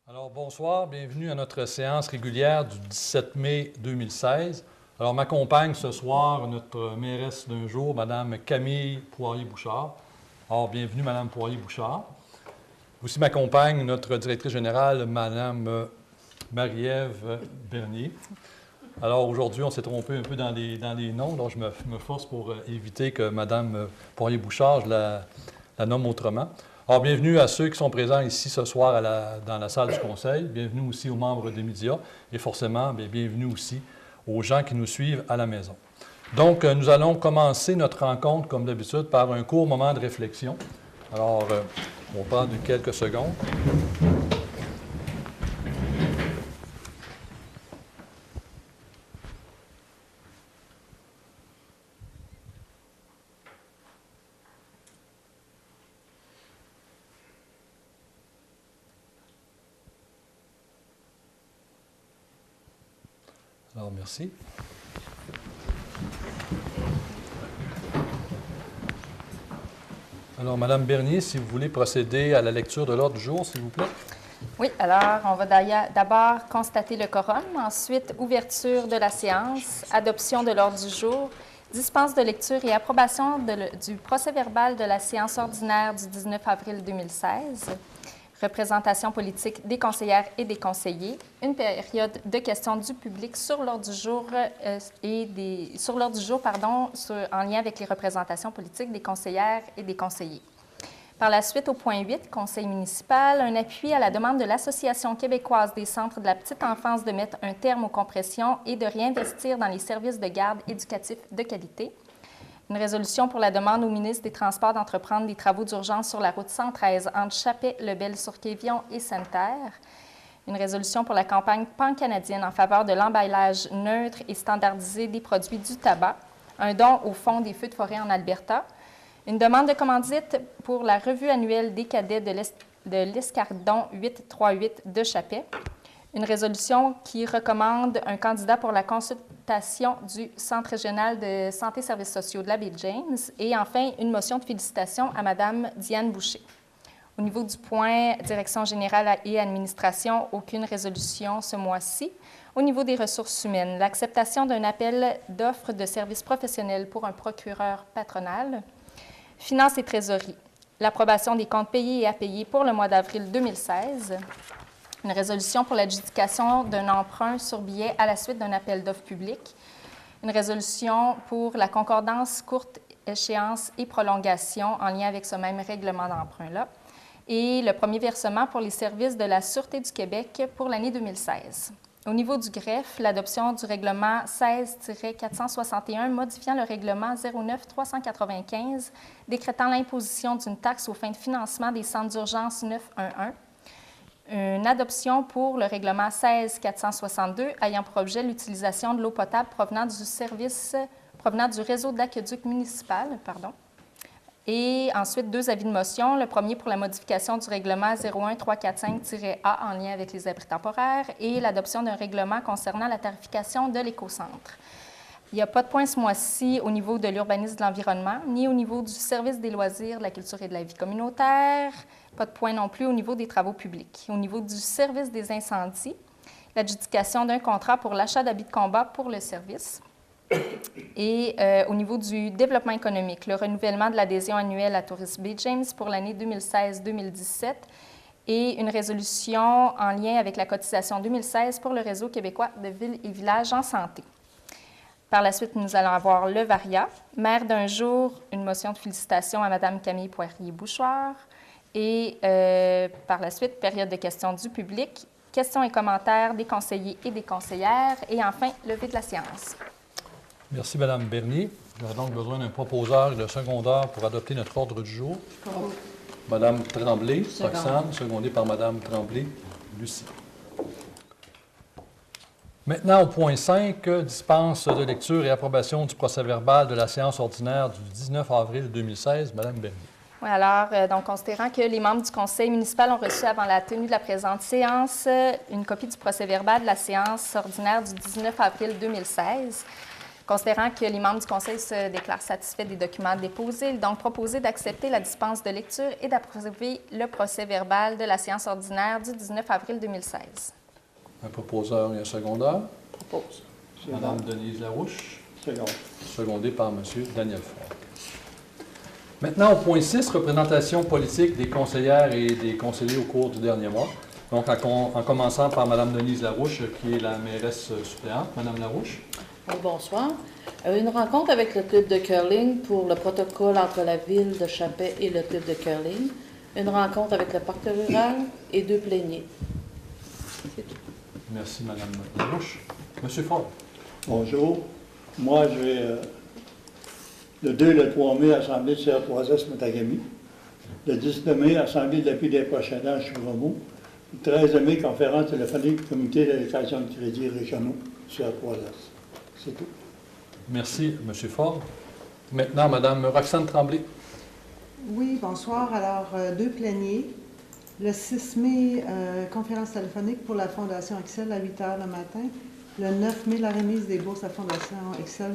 Alors, bonsoir, bienvenue à notre séance régulière du 17 mai 2016. Alors, m'accompagne ce soir notre mairesse d'un jour, Mme Camille Poirier-Bouchard. Alors, bienvenue, Mme Poirier-Bouchard. Aussi m'accompagne notre directrice générale, Mme Marie-Ève Bernier. Alors, aujourd'hui, on s'est trompé un peu dans les noms, donc je me force pour éviter que Mme Poirier-Bouchard, je la nomme autrement. Alors, bienvenue à ceux qui sont présents ici ce soir dans la salle du Conseil. Bienvenue aussi aux membres des médias et forcément, bienvenue aussi aux gens qui nous suivent à la maison. Donc, nous allons commencer notre rencontre, comme d'habitude, par un court moment de réflexion. Alors, on parle de quelques secondes. Alors, merci. Alors, Mme Bernier, si vous voulez procéder à la lecture de l'ordre du jour, s'il vous plaît. Oui, alors on va d'abord constater le quorum, ensuite ouverture de la séance, adoption de l'ordre du jour, dispense de lecture et approbation du procès-verbal de la séance ordinaire du 19 avril 2016, représentation politique des conseillères et des conseillers, une période de questions du public sur l'ordre du jour en lien avec les représentations politiques des conseillères et des conseillers. Par la suite, au point 8, Conseil municipal, un appui à la demande de l'Association québécoise des centres de la petite enfance de mettre un terme aux compressions et de réinvestir dans les services de garde éducatifs de qualité. Une résolution pour la demande au ministre des Transports d'entreprendre des travaux d'urgence sur la route 113 entre Chapet-Lebel-sur-Quévillon et Sainte-Terre. Une résolution pour la campagne pan-canadienne en faveur de l'emballage neutre et standardisé des produits du tabac. Un don au Fonds des feux de forêt en Alberta. Une demande de commandite pour la revue annuelle des cadets de l'Escardon 838 de Chapet. Une résolution qui recommande un candidat pour la consultation du Centre régional de santé et services sociaux de la baie James. Et enfin, une motion de félicitations à Mme Diane Boucher. Au niveau du point direction générale et administration, aucune résolution ce mois-ci. Au niveau des ressources humaines, l'acceptation d'un appel d'offres de services professionnels pour un procureur patronal. Finances et trésorerie, l'approbation des comptes payés et à payer pour le mois d'avril 2016, une résolution pour l'adjudication d'un emprunt sur billet à la suite d'un appel d'offres public, une résolution pour la concordance courte échéance et prolongation en lien avec ce même règlement d'emprunt-là, et le premier versement pour les services de la Sûreté du Québec pour l'année 2016. Au niveau du greffe, l'adoption du règlement 16-461 modifiant le règlement 09-395 décrétant l'imposition d'une taxe aux fins de financement des centres d'urgence 911. Une adoption pour le règlement 16-462 ayant pour objet l'utilisation de l'eau potable provenant du réseau d'aqueduc municipal. Et ensuite, deux avis de motion. Le premier pour la modification du règlement 01345-A en lien avec les abris temporaires et l'adoption d'un règlement concernant la tarification de l'écocentre. Il n'y a pas de point ce mois-ci au niveau de l'urbanisme de l'environnement, ni au niveau du service des loisirs, de la culture et de la vie communautaire. Pas de point non plus au niveau des travaux publics. Au niveau du service des incendies, l'adjudication d'un contrat pour l'achat d'habits de combat pour le service. Et au niveau du développement économique, le renouvellement de l'adhésion annuelle à Tourisme Baie James pour l'année 2016-2017 et une résolution en lien avec la cotisation 2016 pour le réseau québécois de villes et villages en santé. Par la suite, nous allons avoir le VARIA, maire d'un jour, une motion de félicitations à Mme Camille Poirier-Bouchard et par la suite, période de questions du public, questions et commentaires des conseillers et des conseillères et enfin, levée de la séance. Merci, Mme Bernier. J'aurai donc besoin d'un proposeur et de secondeur pour adopter notre ordre du jour. Mme Tremblay, Roxane, secondée par Mme Tremblay, Lucie. Maintenant, au point 5, dispense de lecture et approbation du procès-verbal de la séance ordinaire du 19 avril 2016. Mme Bernier. Oui, alors, donc, considérant que les membres du conseil municipal ont reçu avant la tenue de la présente séance une copie du procès-verbal de la séance ordinaire du 19 avril 2016, Considérant que les membres du Conseil se déclarent satisfaits des documents déposés, il est donc proposé d'accepter la dispense de lecture et d'approuver le procès-verbal de la séance ordinaire du 19 avril 2016. Un proposeur et un secondeur. Propose. Madame Denise Larouche. Second. Secondé par M. Daniel Franck. Maintenant, au point 6, représentation politique des conseillères et des conseillers au cours du dernier mois. Donc, en commençant par Mme Denise Larouche, qui est la mairesse suppléante. Madame Larouche. Oui, bonsoir. Une rencontre avec le club de curling pour le protocole entre la ville de Chapet et le club de curling. Une rencontre avec le parc rural et 2 pléniers. C'est tout. Merci, Mme Larouche. M. Ford. Bonjour. Moi, je vais le 2 et le 3 mai, Assemblée de CR3S Matagami. Le 19 mai, Assemblée de l'appui des prochains âges sur Romo. Le 13 mai, conférence téléphonique du comité d'allocation de crédits régionaux CR3S. C'est tout. Merci, M. Ford. Maintenant, Mme Roxane Tremblay. Oui, bonsoir. Alors, 2 pléniers. Le 6 mai, conférence téléphonique pour la Fondation Excel à 8 h le matin. Le 9 mai, la remise des bourses à Fondation Excel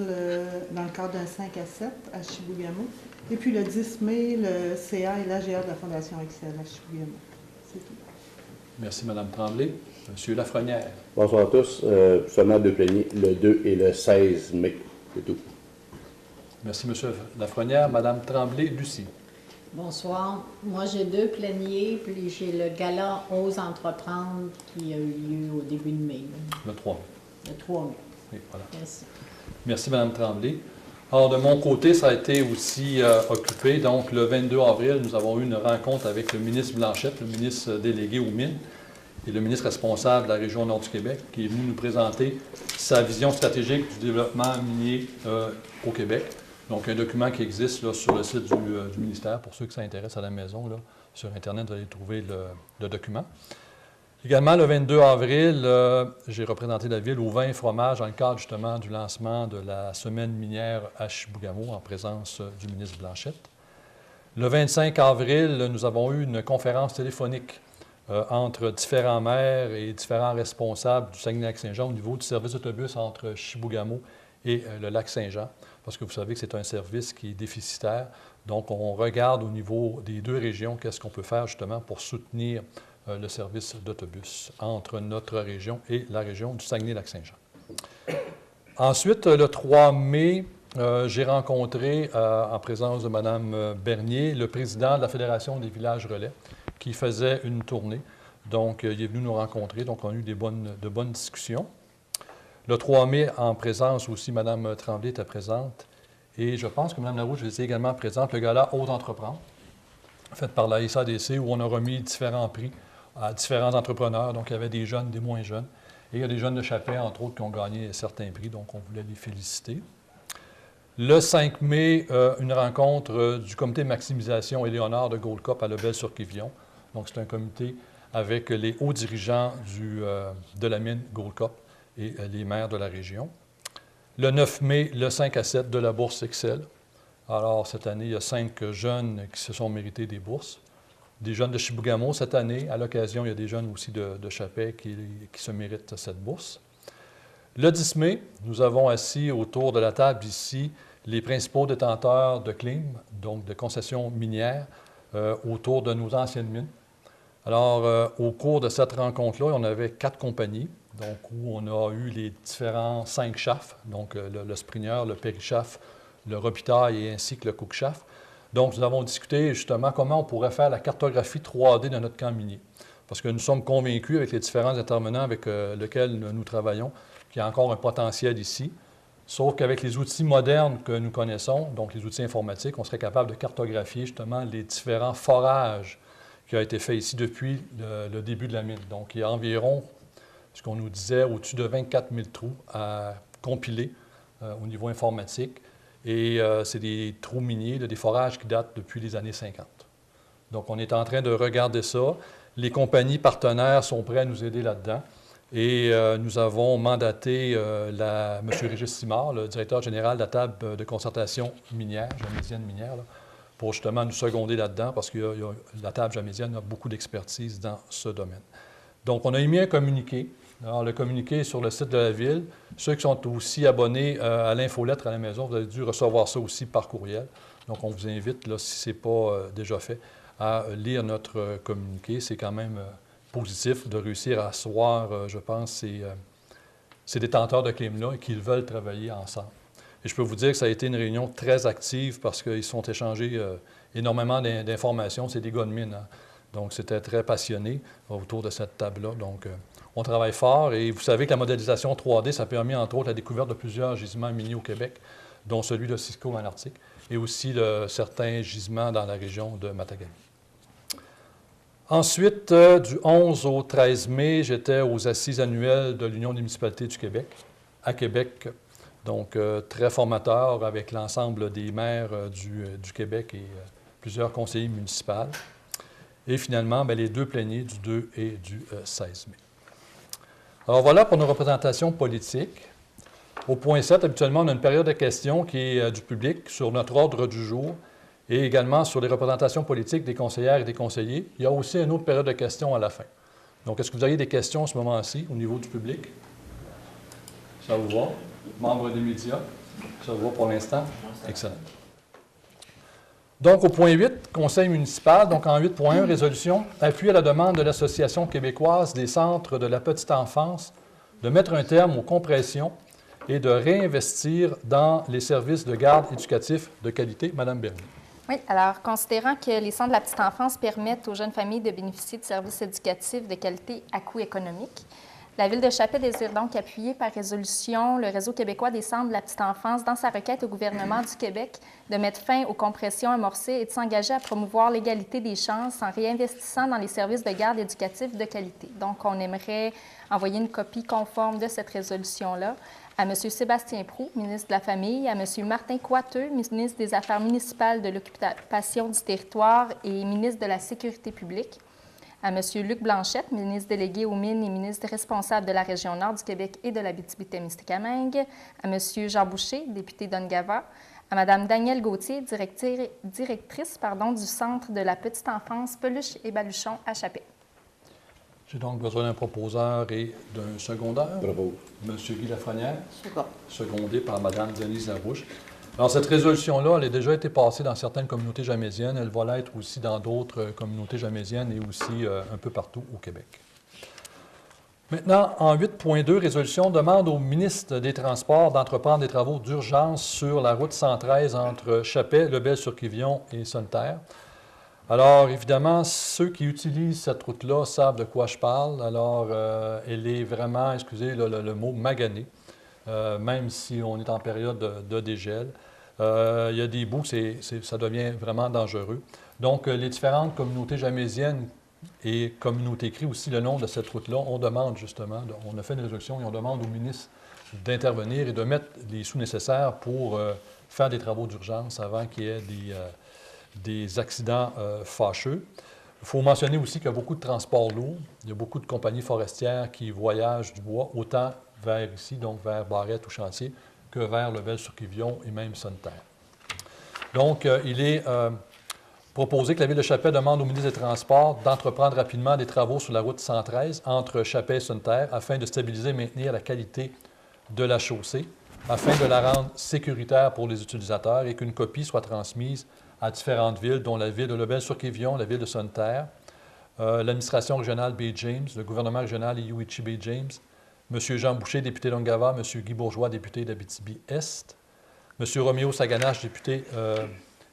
dans le cadre d'un 5 à 7 à Chibougamau. Et puis le 10 mai, le CA et l'AGA de la Fondation Excel à Chibougamau. C'est tout. Merci, Mme Tremblay. M. Lafrenière. Bonsoir à tous. Seulement 2 pléniers, le 2 et le 16 mai. C'est tout. Merci, M. Lafrenière. Mme Tremblay-Lucie. Bonsoir. Moi, j'ai 2 pléniers, puis j'ai le gala Ose entreprendre qui a eu lieu au début de mai, Le 3 mai. le 3 mai. Oui, voilà. Merci. Merci, Mme Tremblay. Alors, de mon côté, ça a été aussi occupé. Donc, le 22 avril, nous avons eu une rencontre avec le ministre Blanchette, le ministre délégué aux mines, et le ministre responsable de la région Nord du Québec, qui est venu nous présenter sa vision stratégique du développement minier au Québec. Donc, un document qui existe là, sur le site du ministère. Pour ceux qui s'intéressent à la maison, là, sur Internet, vous allez trouver le document. Également, le 22 avril, j'ai représenté la ville au vin et fromage dans le cadre justement du lancement de la semaine minière à Chibougamau en présence du ministre Blanchette. Le 25 avril, nous avons eu une conférence téléphonique entre différents maires et différents responsables du Saguenay-Lac-Saint-Jean au niveau du service d'autobus entre Chibougamau et le Lac-Saint-Jean, parce que vous savez que c'est un service qui est déficitaire. Donc, on regarde au niveau des 2 régions qu'est-ce qu'on peut faire justement pour soutenir le service d'autobus entre notre région et la région du Saguenay-Lac-Saint-Jean. Ensuite, le 3 mai, j'ai rencontré, en présence de Mme Bernier, le président de la Fédération des villages relais, qui faisait une tournée. Donc, il est venu nous rencontrer. Donc, on a eu de bonnes discussions. Le 3 mai, en présence aussi, Mme Tremblay était présente. Et je pense que Mme Larouche était également présente, le gala Haute Entreprendre, fait par la SADC, où on a remis différents prix à différents entrepreneurs. Donc, il y avait des jeunes, des moins jeunes. Et il y a des jeunes de Chapet, entre autres, qui ont gagné certains prix. Donc, on voulait les féliciter. Le 5 mai, une rencontre du comité de maximisation Éléonore de Gold Cup à Lebel-sur-Quévillon. Donc, c'est un comité avec les hauts dirigeants de la mine Gold Cup et les maires de la région. Le 9 mai, le 5 à 7 de la bourse Excel. Alors, cette année, il y a 5 jeunes qui se sont mérités des bourses. Des jeunes de Chibougamau cette année. À l'occasion, il y a des jeunes aussi de Chapet qui se méritent cette bourse. Le 10 mai, nous avons assis autour de la table ici les principaux détenteurs de CLIM, donc de concessions minières, autour de nos anciennes mines. Alors, au cours de cette rencontre-là, on avait 4 compagnies, donc où on a eu les différents 5 shafts, donc le Springer, le Périchaft, le Robitaille et ainsi que le Cook-Shaft. Donc, nous avons discuté justement comment on pourrait faire la cartographie 3D de notre camp minier. Parce que nous sommes convaincus avec les différents intervenants avec lesquels nous travaillons qu'il y a encore un potentiel ici. Sauf qu'avec les outils modernes que nous connaissons, donc les outils informatiques, on serait capable de cartographier justement les différents forages qui ont été faits ici depuis le début de la mine. Donc, il y a environ, ce qu'on nous disait, au-dessus de 24 000 trous à compiler au niveau informatique. Et c'est des trous miniers, des forages qui datent depuis les années 50. Donc, on est en train de regarder ça. Les compagnies partenaires sont prêts à nous aider là-dedans. Et nous avons mandaté M. Régis Simard, le directeur général de la table de concertation minière, jamésienne minière, là, pour justement nous seconder là-dedans, parce que la table jamésienne a beaucoup d'expertise dans ce domaine. Donc, on a émis un communiqué Alors, le communiqué est sur le site de la Ville. Ceux qui sont aussi abonnés à l'infolettre à la maison, vous avez dû recevoir ça aussi par courriel. Donc, on vous invite, là, si ce n'est pas déjà fait, à lire notre communiqué. C'est quand même positif de réussir à asseoir, je pense, ces détenteurs de clim-là et qu'ils veulent travailler ensemble. Et je peux vous dire que ça a été une réunion très active parce qu'ils se sont échangés énormément d'informations. C'est des gars de mine, hein? Donc, c'était très passionné autour de cette table-là. Donc, on travaille fort et vous savez que la modélisation 3D, ça a permis, entre autres, la découverte de plusieurs gisements miniers au Québec, dont celui de Cisco en Arctique, et aussi de certains gisements dans la région de Matagami. Ensuite, du 11 au 13 mai, j'étais aux assises annuelles de l'Union des municipalités du Québec, à Québec. Donc, très formateur avec l'ensemble des maires du Québec et plusieurs conseillers municipaux. Et finalement, bien, les deux pléniers du 2 et du 16 mai. Alors voilà pour nos représentations politiques. Au point 7, habituellement, on a une période de questions qui est du public sur notre ordre du jour et également sur les représentations politiques des conseillères et des conseillers. Il y a aussi une autre période de questions à la fin. Donc, est-ce que vous auriez des questions à ce moment-ci au niveau du public? Ça vous va? Membres des médias? Ça vous va pour l'instant? Excellent. Donc, au point 8, conseil municipal, donc en 8.1, résolution, appui à la demande de l'Association québécoise des centres de la petite enfance de mettre un terme aux compressions et de réinvestir dans les services de garde éducatifs de qualité. Madame Bernier. Oui, alors, considérant que les centres de la petite enfance permettent aux jeunes familles de bénéficier de services éducatifs de qualité à coût économique, la Ville de Chappé désire donc appuyer par résolution le Réseau québécois des centres de la petite enfance dans sa requête au gouvernement du Québec de mettre fin aux compressions amorcées et de s'engager à promouvoir l'égalité des chances en réinvestissant dans les services de garde éducatifs de qualité. Donc, on aimerait envoyer une copie conforme de cette résolution-là à M. Sébastien Proulx, ministre de la Famille, à M. Martin Coiteux, ministre des Affaires municipales, de l'Occupation du territoire et ministre de la Sécurité publique, à M. Luc Blanchette, ministre délégué aux Mines et ministre responsable de la région nord du Québec et de l'Abitibi-Témiscamingue, à M. Jean Boucher, député d'Ongava, à Mme Danielle Gauthier, directrice du Centre de la petite enfance Peluche et Baluchon à Chappé. J'ai donc besoin d'un proposeur et d'un secondeur. Bravo. M. Guy Lafrenière, Second. secondé par Mme Denise Larouche. Alors, cette résolution-là, elle a déjà été passée dans certaines communautés jamésiennes. Elle va l'être aussi dans d'autres communautés jamésiennes et aussi un peu partout au Québec. Maintenant, en 8.2, résolution demande au ministre des Transports d'entreprendre des travaux d'urgence sur la route 113 entre Chappé, Lebel-sur-Quivillon et Sonneterre. Alors, évidemment, ceux qui utilisent cette route-là savent de quoi je parle. Alors, elle est vraiment, excusez le mot, maganée. Même si on est en période de dégel. Il y a des bouts, ça devient vraiment dangereux. Donc, les différentes communautés jamésiennes et communautés cris aussi le long de cette route-là, on demande justement, on a fait une résolution et on demande au ministre d'intervenir et de mettre les sous nécessaires pour faire des travaux d'urgence avant qu'il y ait des accidents fâcheux. Il faut mentionner aussi qu'il y a beaucoup de transports lourds. Il y a beaucoup de compagnies forestières qui voyagent du bois, autant vers ici, donc vers Barrette ou Chantier, que vers Lebel-sur-Quivillon et même Sonneterre. Donc, il est proposé que la Ville de Chappé demande au ministre des Transports d'entreprendre rapidement des travaux sur la route 113 entre Chappé et Sonneterre afin de stabiliser et maintenir la qualité de la chaussée, afin de la rendre sécuritaire pour les utilisateurs et qu'une copie soit transmise à différentes villes, dont la ville de Lebel-sur-Quivillon, la ville de Sonneterre, l'administration régionale Bay James, le gouvernement régional Iuichi Bay James, M. Jean Boucher, député d'Ongava, M. Guy Bourgeois, député d'Abitibi-Est, M. Roméo Saganache, député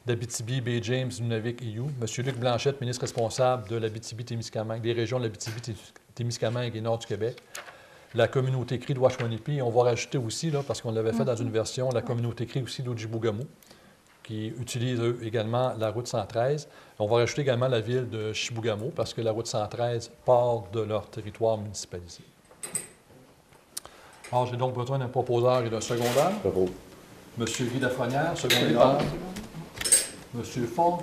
d'Abitibi, Bay James, Nunavik, EU, M. Luc Blanchette, ministre responsable de l'Abitibi-Témiscamingue, des régions de l'Abitibi-Témiscamingue et nord du Québec, la communauté cri de Ouachouanipi, on va rajouter aussi, là, parce qu'on l'avait fait dans une version, la communauté cri aussi d'Ojibougamau, qui utilisent eux également la route 113. On va rajouter également la ville de Chibougamau, parce que la route 113 part de leur territoire municipalisé. Alors, j'ai donc besoin d'un proposeur et d'un secondaire. Bravo. M. Guy Lafrenière, secondé par M. Fogg.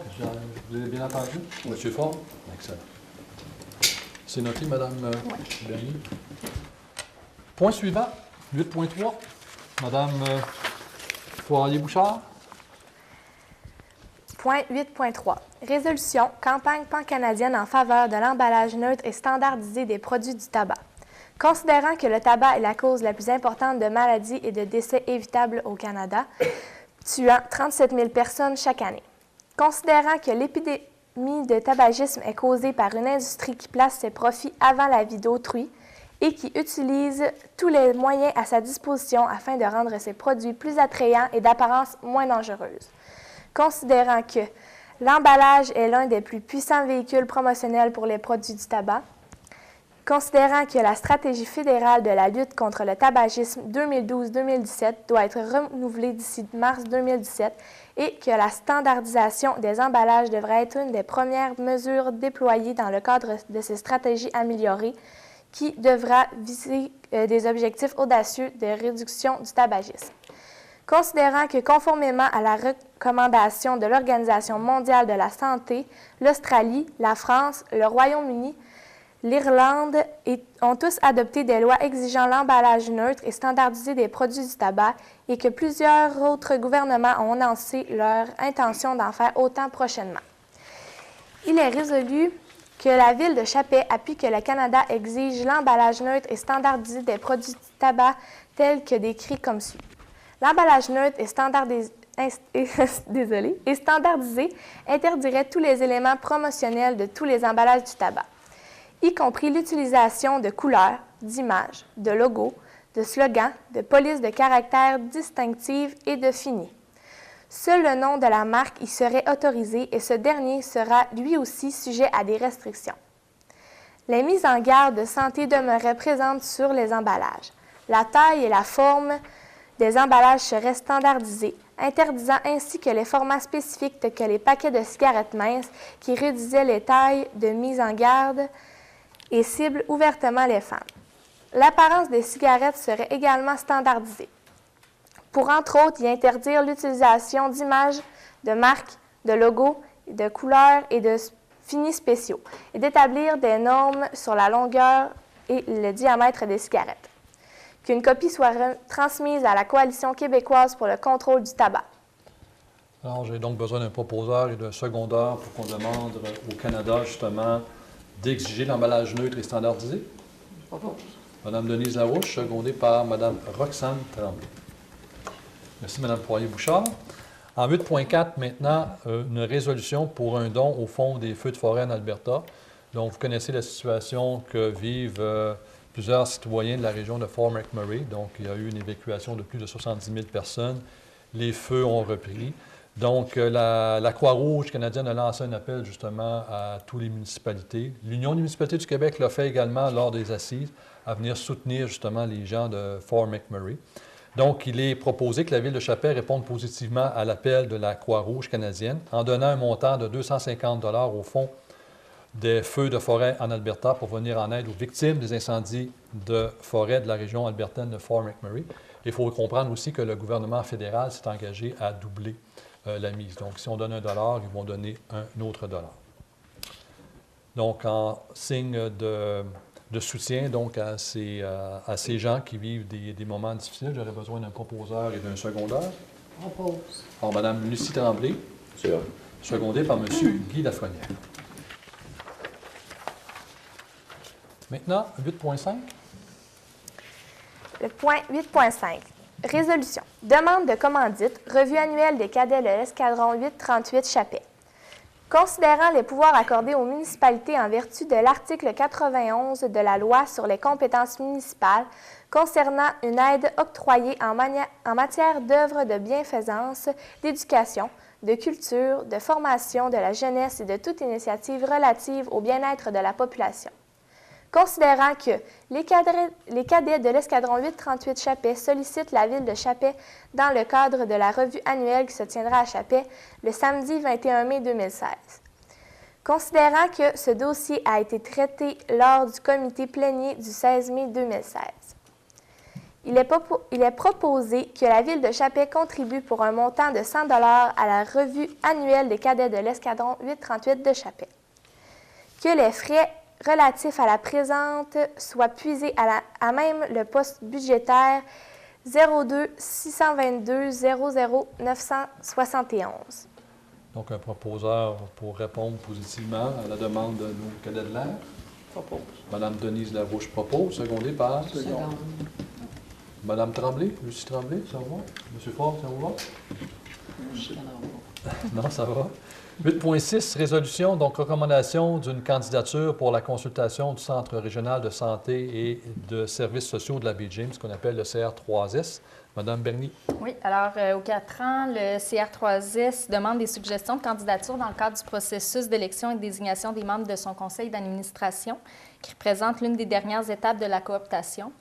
Vous avez bien entendu? M. Fogg. Excellent. C'est noté, Mme Bernier. Point suivant, 8.3. Mme Poirier-Bouchard. Point 8.3. Résolution, campagne pan-canadienne en faveur de l'emballage neutre et standardisé des produits du tabac. Considérant que le tabac est la cause la plus importante de maladies et de décès évitables au Canada, tuant 37 000 personnes chaque année. Considérant que l'épidémie de tabagisme est causée par une industrie qui place ses profits avant la vie d'autrui et qui utilise tous les moyens à sa disposition afin de rendre ses produits plus attrayants et d'apparence moins dangereuse. Considérant que l'emballage est l'un des plus puissants véhicules promotionnels pour les produits du tabac, considérant que la stratégie fédérale de la lutte contre le tabagisme 2012-2017 doit être renouvelée d'ici mars 2017 et que la standardisation des emballages devrait être une des premières mesures déployées dans le cadre de ces stratégies améliorées qui devra viser des objectifs audacieux de réduction du tabagisme. Considérant que conformément à la recommandation de l'Organisation mondiale de la santé, l'Australie, la France, le Royaume-Uni, l'Irlande ont tous adopté des lois exigeant l'emballage neutre et standardisé des produits du tabac et que plusieurs autres gouvernements ont annoncé leur intention d'en faire autant prochainement. Il est résolu que la Ville de Chappé appuie que le Canada exige l'emballage neutre et standardisé des produits du tabac tels que décrits comme suit. L'emballage neutre et standardisé interdirait tous les éléments promotionnels de tous les emballages du tabac, y compris l'utilisation de couleurs, d'images, de logos, de slogans, de polices de caractères distinctives et de finis. Seul le nom de la marque y serait autorisé et ce dernier sera lui aussi sujet à des restrictions. Les mises en garde de santé demeuraient présentes sur les emballages. La taille et la forme des emballages seraient standardisées, interdisant ainsi que les formats spécifiques tels que les paquets de cigarettes minces qui réduisaient les tailles de mise en garde et ciblent ouvertement les femmes. L'apparence des cigarettes serait également standardisée, pour entre autres y interdire l'utilisation d'images, de marques, de logos, de couleurs et de finis spéciaux, et d'établir des normes sur la longueur et le diamètre des cigarettes. Qu'une copie soit transmise à la Coalition québécoise pour le contrôle du tabac. Alors, j'ai donc besoin d'un proposeur et d'un secondeur pour qu'on demande au Canada, justement, d'exiger l'emballage neutre et standardisé. Je propose. Mme Denise Larouche, secondée par Mme Roxane Tremblay. Merci, Mme Poirier-Bouchard. En 8.4, maintenant, une résolution pour un don au Fonds des feux de forêt en Alberta. Donc, vous connaissez la situation que vivent plusieurs citoyens de la région de Fort McMurray. Donc, il y a eu une évacuation de plus de 70 000 personnes. Les feux ont repris. Donc, la Croix-Rouge canadienne a lancé un appel justement à toutes les municipalités. L'Union des municipalités du Québec l'a fait également lors des assises, à venir soutenir justement les gens de Fort McMurray. Donc, il est proposé que la Ville de Chappé réponde positivement à l'appel de la Croix-Rouge canadienne en donnant un montant de 250 $ au Fonds des feux de forêt en Alberta pour venir en aide aux victimes des incendies de forêt de la région albertaine de Fort McMurray. Il faut comprendre aussi que le gouvernement fédéral s'est engagé à doubler la mise. Donc, si on donne $1, ils vont donner un autre $. Donc, en signe de soutien donc, à ces gens qui vivent des moments difficiles, j'aurais besoin d'un proposeur et d'un secondeur. Propose. Alors, Mme Lucie Tremblay, secondée par M. Guy Lafrenière. Maintenant, 8.5. Le point 8.5. Résolution. Demande de commandite, revue annuelle des cadets de l'escadron 838 Chappé. Considérant les pouvoirs accordés aux municipalités en vertu de l'article 91 de la Loi sur les compétences municipales concernant une aide octroyée en matière d'œuvres de bienfaisance, d'éducation, de culture, de formation de la jeunesse et de toute initiative relative au bien-être de la population. Considérant que les cadets de l'escadron 838 Chappé sollicitent la Ville de Chappé dans le cadre de la revue annuelle qui se tiendra à Chappé le samedi 21 mai 2016. Considérant que ce dossier a été traité lors du comité plénier du 16 mai 2016. Il est proposé que la Ville de Chappé contribue pour un montant de 100 $ à la revue annuelle des cadets de l'escadron 838 de Chappé. Que les frais relatifs à la présente soient puisés à même le poste budgétaire 02 622 00 971. Donc, un proposeur pour répondre positivement à la demande de nos cadets de l'air. Propose. Madame Denise Larouche propose, secondé par Seconde. Madame Tremblay, Lucie Tremblay, ça va? Monsieur Fort, ça vous va? Je connais pas. Non, ça va. 8.6, résolution, donc recommandation d'une candidature pour la consultation du Centre régional de santé et de services sociaux de la baie James, ce qu'on appelle le CR3S. Madame Bernier. Oui, alors aux 4 ans, le CR3S demande des suggestions de candidature dans le cadre du processus d'élection et de désignation des membres de son conseil d'administration, qui représente l'une des dernières étapes de la cooptation.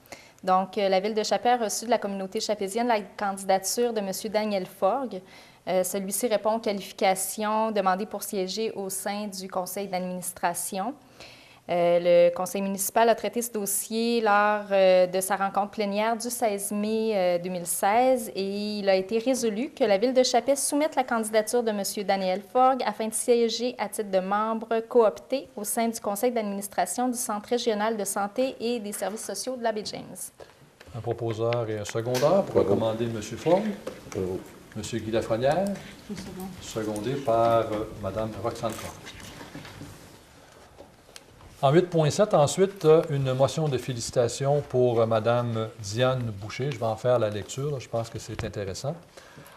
Donc, la Ville de Chappé a reçu de la communauté chapézienne la candidature de M. Daniel Forgue. Celui-ci répond aux qualifications demandées pour siéger au sein du conseil d'administration. Le conseil municipal a traité ce dossier lors de sa rencontre plénière du 16 mai 2016 et il a été résolu que la Ville de Chappé soumette la candidature de M. Daniel Forgue afin de siéger à titre de membre coopté au sein du conseil d'administration du Centre régional de santé et des services sociaux de la baie James. Un proposeur et un secondeur pour recommander M. Forgue. M. Guy Lafrenière, secondé par Mme Roxane Tremblay. En 8.7, ensuite, une motion de félicitations pour Mme Diane Boucher. Je vais en faire la lecture, là, je pense que c'est intéressant.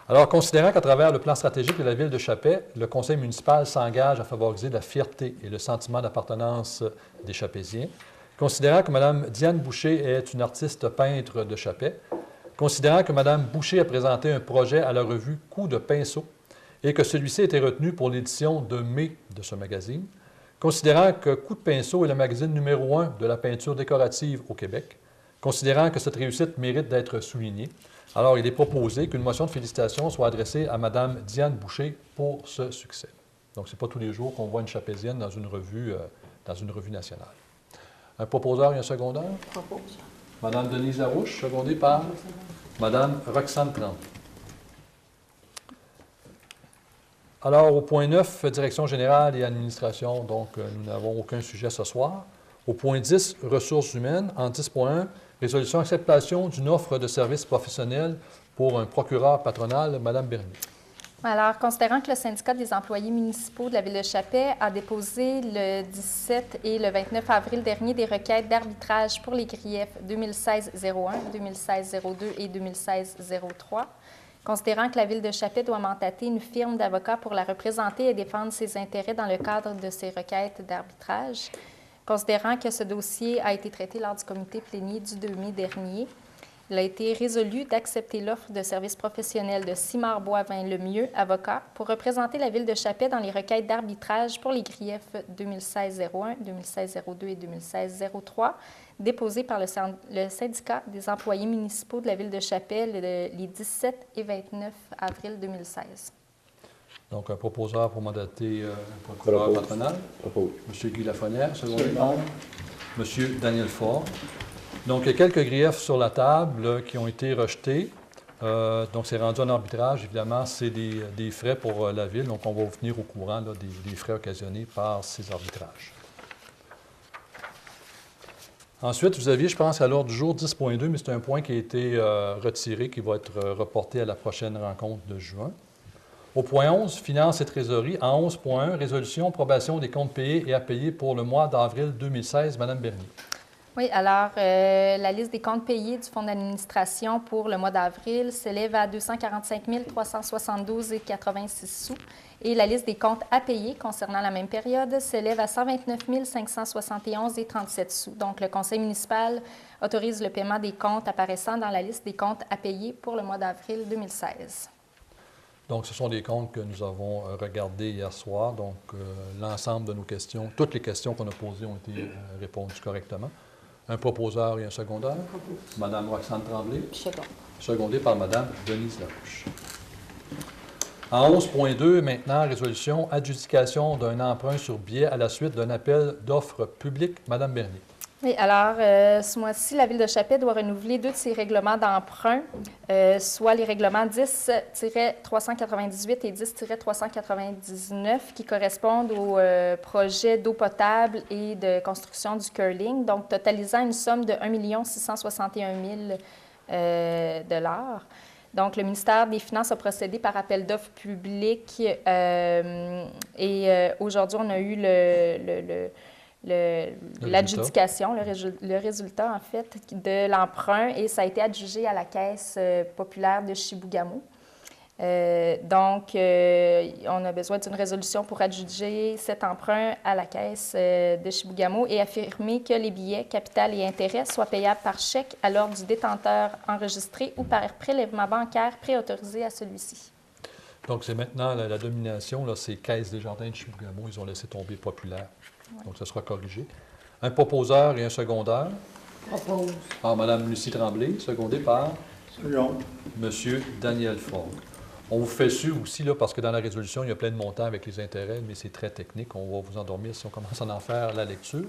Alors, considérant qu'à travers le plan stratégique de la Ville de Chappé, le conseil municipal s'engage à favoriser la fierté et le sentiment d'appartenance des Chapéziens, considérant que Mme Diane Boucher est une artiste peintre de Chappé, considérant que Mme Boucher a présenté un projet à la revue Coup de pinceau et que celui-ci a été retenu pour l'édition de mai de ce magazine, considérant que Coup de pinceau est le magazine numéro 1 de la peinture décorative au Québec, considérant que cette réussite mérite d'être soulignée, alors il est proposé qu'une motion de félicitations soit adressée à Mme Diane Boucher pour ce succès. Donc, ce n'est pas tous les jours qu'on voit une chapézienne dans une revue nationale. Un proposeur et un secondeur? Propose. Mme Denise Larouche, secondée par Mme Roxane Tremblay. Alors, au point 9, direction générale et administration, donc nous n'avons aucun sujet ce soir. Au point 10, ressources humaines, en 10.1, résolution acceptation d'une offre de services professionnels pour un procureur patronal, Mme Bernier. Alors, considérant que le syndicat des employés municipaux de la Ville de Chappé a déposé le 17 et le 29 avril dernier des requêtes d'arbitrage pour les griefs 2016-01, 2016-02 et 2016-03, considérant que la Ville de Chappé doit mandater une firme d'avocats pour la représenter et défendre ses intérêts dans le cadre de ces requêtes d'arbitrage, considérant que ce dossier a été traité lors du comité plénier du 2 mai dernier, il a été résolu d'accepter l'offre de services professionnels de Simard Boivin Lemieux, avocat, pour représenter la Ville de Chappé dans les requêtes d'arbitrage pour les griefs 2016-01, 2016-02 et 2016-03, déposées par le syndicat des employés municipaux de la Ville de Chappé les 17 et 29 avril 2016. Donc, un proposeur pour mandater un procureur patronal. Propose. M. Guy Lafrenière, secondé par M. Daniel Fort. Donc, il y a quelques griefs sur la table qui ont été rejetés. Donc, c'est rendu en arbitrage. Évidemment, c'est des frais pour la Ville. Donc, on va vous tenir au courant là, des frais occasionnés par ces arbitrages. Ensuite, vous aviez, je pense, à l'ordre du jour 10.2, mais c'est un point qui a été retiré, qui va être reporté à la prochaine rencontre de juin. Au point 11, Finances et trésorerie. En 11.1, résolution, approbation des comptes payés et à payer pour le mois d'avril 2016. Madame Bernier. Oui, alors la liste des comptes payés du Fonds d'administration pour le mois d'avril s'élève à 245 372,86 sous et la liste des comptes à payer concernant la même période s'élève à 129 571,37 sous. Donc, le conseil municipal autorise le paiement des comptes apparaissant dans la liste des comptes à payer pour le mois d'avril 2016. Donc, ce sont des comptes que nous avons regardés hier soir. Donc, l'ensemble de nos questions, toutes les questions qu'on a posées ont été répondues correctement. Un proposeur et un secondeur. Mme Roxane Tremblay. Second. Secondé par Mme Denise Larouche. En 11.2, maintenant, résolution, adjudication d'un emprunt sur billet à la suite d'un appel d'offres publiques. Mme Bernier. Oui, alors, ce mois-ci, la Ville de Chappé doit renouveler 2 de ses règlements d'emprunt, soit les règlements 10-398 et 10-399, qui correspondent au projet d'eau potable et de construction du curling, donc totalisant une somme de 1 661 000 $. Donc, le ministère des Finances a procédé par appel d'offres publiques et aujourd'hui, on a eu l'adjudication, le résultat, en fait, de l'emprunt, et ça a été adjugé à la Caisse populaire de Chibougamau. Donc, on a besoin d'une résolution pour adjuger cet emprunt à la Caisse de Chibougamau et affirmer que les billets, capital et intérêts soient payables par chèque à l'ordre du détenteur enregistré ou par prélèvement bancaire préautorisé à celui-ci. Donc, c'est maintenant la domination, là, c'est Caisse des Jardins de Chibougamau, ils ont laissé tomber populaire. Ouais. Donc, ça sera corrigé. Un proposeur et un secondaire. Propose. Par Mme Lucie Tremblay, secondé par Second. M. Daniel Fogg. On vous fait suivre aussi, là, parce que dans la résolution, il y a plein de montants avec les intérêts, mais c'est très technique. On va vous endormir si on commence à en faire la lecture.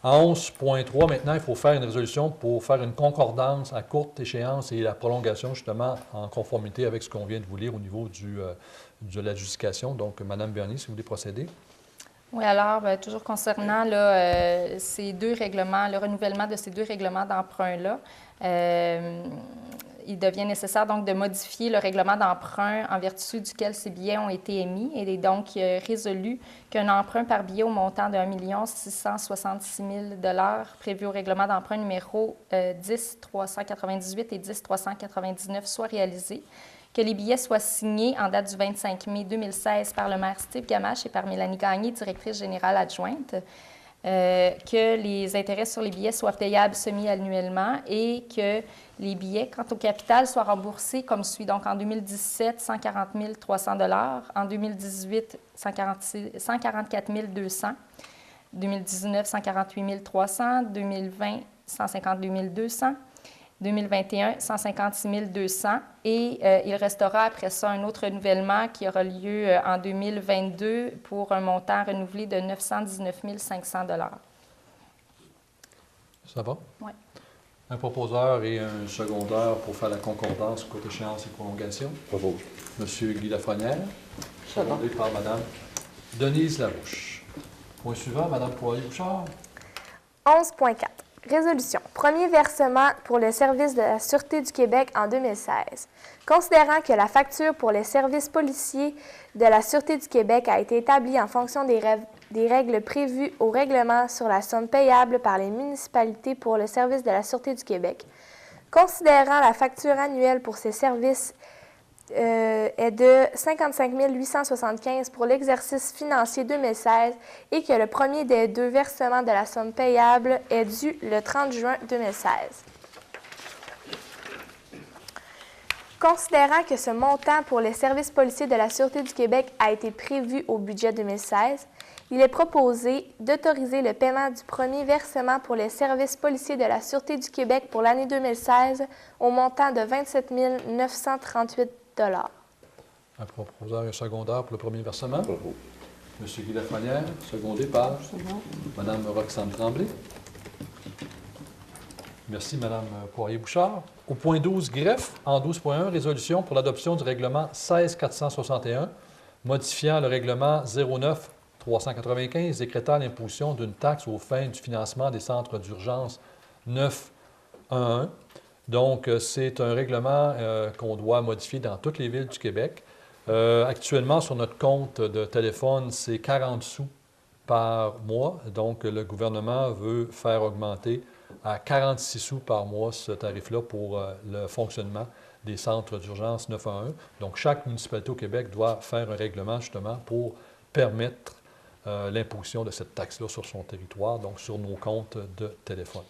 En 11.3, maintenant, il faut faire une résolution pour faire une concordance à courte échéance et la prolongation, justement, en conformité avec ce qu'on vient de vous lire au niveau de l'adjudication. Donc, Mme Bernier, si vous voulez procéder. Oui, alors, toujours concernant là, ces deux règlements, le renouvellement de ces deux règlements d'emprunt-là, il devient nécessaire donc de modifier le règlement d'emprunt en vertu duquel ces billets ont été émis et est donc résolu qu'un emprunt par billet au montant de 1 666 000 prévu au règlement d'emprunt numéro 10-398 et 10-399 soit réalisé, que les billets soient signés en date du 25 mai 2016 par le maire Steve Gamache et par Mélanie Gagné, directrice générale adjointe, que les intérêts sur les billets soient payables semi-annuellement et que les billets, quant au capital, soient remboursés comme suit. Donc, en 2017, 140 300 $, en 2018, 144 200 $, 2019, 148 300 $, 2020, 152 200 $, 2021, 156 200 $, et il restera après ça un autre renouvellement qui aura lieu en 2022 pour un montant renouvelé de 919 500 $. Ça va? Oui. Un proposeur et un secondaire pour faire la concordance, courte échéance et prolongation. Propose. M. Guy Lafrenière, Ça va. secondé par Mme Denise Larouche. Point suivant, Mme Poirier-Bouchard. 11.4. Résolution. Premier versement pour le service de la Sûreté du Québec en 2016. Considérant que la facture pour les services policiers de la Sûreté du Québec a été établie en fonction des règles prévues au règlement sur la somme payable par les municipalités pour le service de la Sûreté du Québec, considérant la facture annuelle pour ces services est de 55 875 pour l'exercice financier 2016 et que le premier des deux versements de la somme payable est dû le 30 juin 2016. Considérant que ce montant pour les services policiers de la Sûreté du Québec a été prévu au budget 2016, il est proposé d'autoriser le paiement du premier versement pour les services policiers de la Sûreté du Québec pour l'année 2016 au montant de 27 938 $. Un proposeur et un secondaire pour le premier versement. Propose. M. Guy Lafrenière, secondé par Mme Roxane Tremblay. Merci, Mme Poirier-Bouchard. Au point 12, greffe, en 12.1, résolution pour l'adoption du règlement 16-461, modifiant le règlement 09-395, décrétant l'imposition d'une taxe aux fins du financement des centres d'urgence 911. Donc, c'est un règlement qu'on doit modifier dans toutes les villes du Québec. Actuellement, sur notre compte de téléphone, c'est 40 sous par mois. Donc, le gouvernement veut faire augmenter à 46 sous par mois ce tarif-là pour le fonctionnement des centres d'urgence 911. Donc, chaque municipalité au Québec doit faire un règlement justement pour permettre l'imposition de cette taxe-là sur son territoire, donc sur nos comptes de téléphone.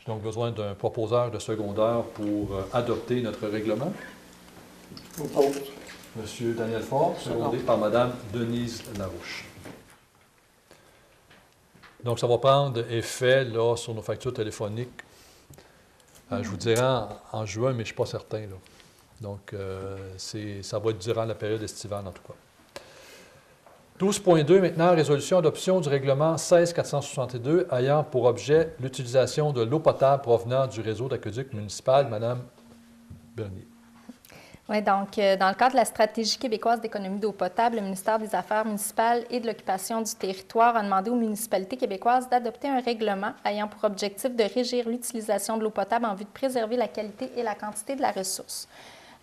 J'ai donc besoin d'un proposeur de secondaire pour adopter notre règlement. Propose. M. Daniel Faure, secondé par Mme Denise Larouche. Donc, ça va prendre effet là, sur nos factures téléphoniques, je vous dirais en juin, mais je ne suis pas certain. Là. Donc, ça va être durant la période estivale, en tout cas. 12.2, maintenant, résolution adoption du règlement 16-462 ayant pour objet l'utilisation de l'eau potable provenant du réseau d'aqueduc municipal. Mme Bernier. Oui, donc, dans le cadre de la stratégie québécoise d'économie d'eau potable, le ministère des Affaires municipales et de l'occupation du territoire a demandé aux municipalités québécoises d'adopter un règlement ayant pour objectif de régir l'utilisation de l'eau potable en vue de préserver la qualité et la quantité de la ressource.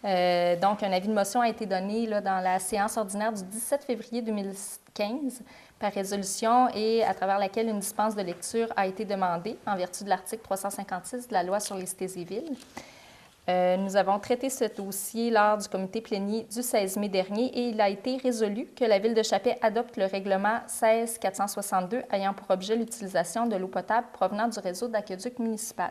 Donc, un avis de motion a été donné là, dans la séance ordinaire du 17 février 2015 par résolution et à travers laquelle une dispense de lecture a été demandée en vertu de l'article 356 de la Loi sur les cités et villes. Nous avons traité ce dossier lors du comité plénier du 16 mai dernier et il a été résolu que la Ville de Chappais adopte le règlement 16-462 ayant pour objet l'utilisation de l'eau potable provenant du réseau d'aqueduc municipal.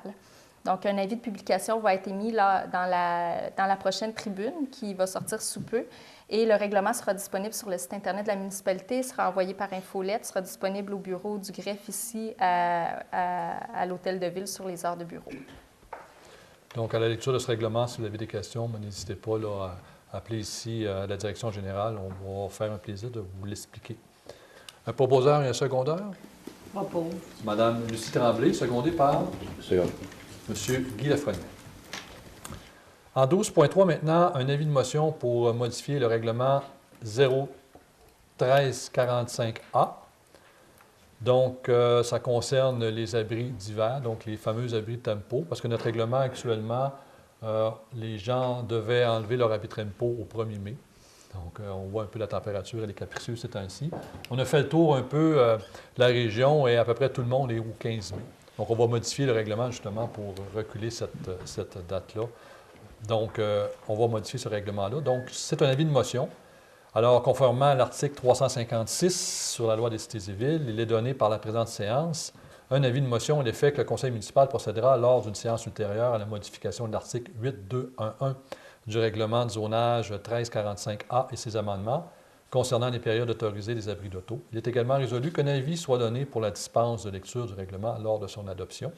Donc, un avis de publication va être émis là, dans la prochaine tribune qui va sortir sous peu et le règlement sera disponible sur le site Internet de la municipalité, sera envoyé par infolette, sera disponible au bureau du greffe ici à l'hôtel de ville sur les heures de bureau. Donc, à la lecture de ce règlement, si vous avez des questions, n'hésitez pas là, à appeler ici à la direction générale. On va faire un plaisir de vous l'expliquer. Un proposeur et un secondeur? Propose. Madame Lucie Tremblay, secondée par Second. Monsieur Guy Lafrenière. En 12.3, maintenant, un avis de motion pour modifier le règlement 01345A. Donc, ça concerne les abris d'hiver, donc les fameux abris de tempo, parce que notre règlement actuellement, les gens devaient enlever leur abri de tempo au 1er mai. Donc, on voit un peu la température, elle est capricieuse ces temps-ci. On a fait le tour un peu de la région et à peu près tout le monde est au 15 mai. Donc, on va modifier le règlement justement pour reculer cette date-là. Donc, on va modifier ce règlement-là. Donc, c'est un avis de motion. Alors, conformément à l'article 356 sur la loi des cités et villes, il est donné par la présente séance un avis de motion à l'effet que le conseil municipal procédera lors d'une séance ultérieure à la modification de l'article 8211 du règlement de zonage 1345A et ses amendements concernant les périodes autorisées des abris d'auto. Il est également résolu qu'un avis soit donné pour la dispense de lecture du règlement lors de son adoption.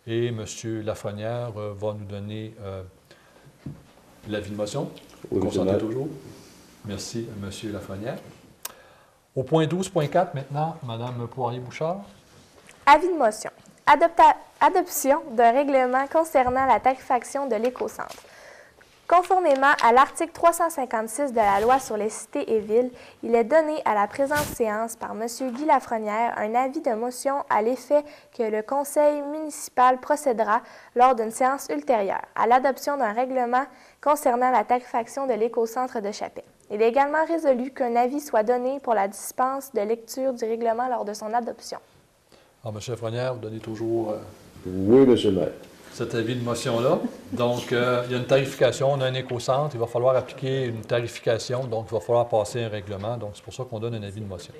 Et M. Lafrenière va nous donner l'avis de motion. Oui, Consentez toujours. Merci, M. Lafrenière. Au point 12.4, maintenant, Mme Poirier-Bouchard. Avis de motion. Adoption d'un règlement concernant la tarification de l'écocentre. Conformément à l'article 356 de la Loi sur les cités et villes, il est donné à la présente séance par M. Guy Lafrenière un avis de motion à l'effet que le conseil municipal procédera lors d'une séance ultérieure à l'adoption d'un règlement concernant la tarification de l'écocentre de Chappais. Il est également résolu qu'un avis soit donné pour la dispense de lecture du règlement lors de son adoption. Alors, M. Lafrenière, vous donnez toujours Oui, M. le maire. cet avis de motion-là. Donc, il y a une tarification, on a un écocentre, il va falloir appliquer une tarification, donc il va falloir passer un règlement. Donc, c'est pour ça qu'on donne un avis de motion.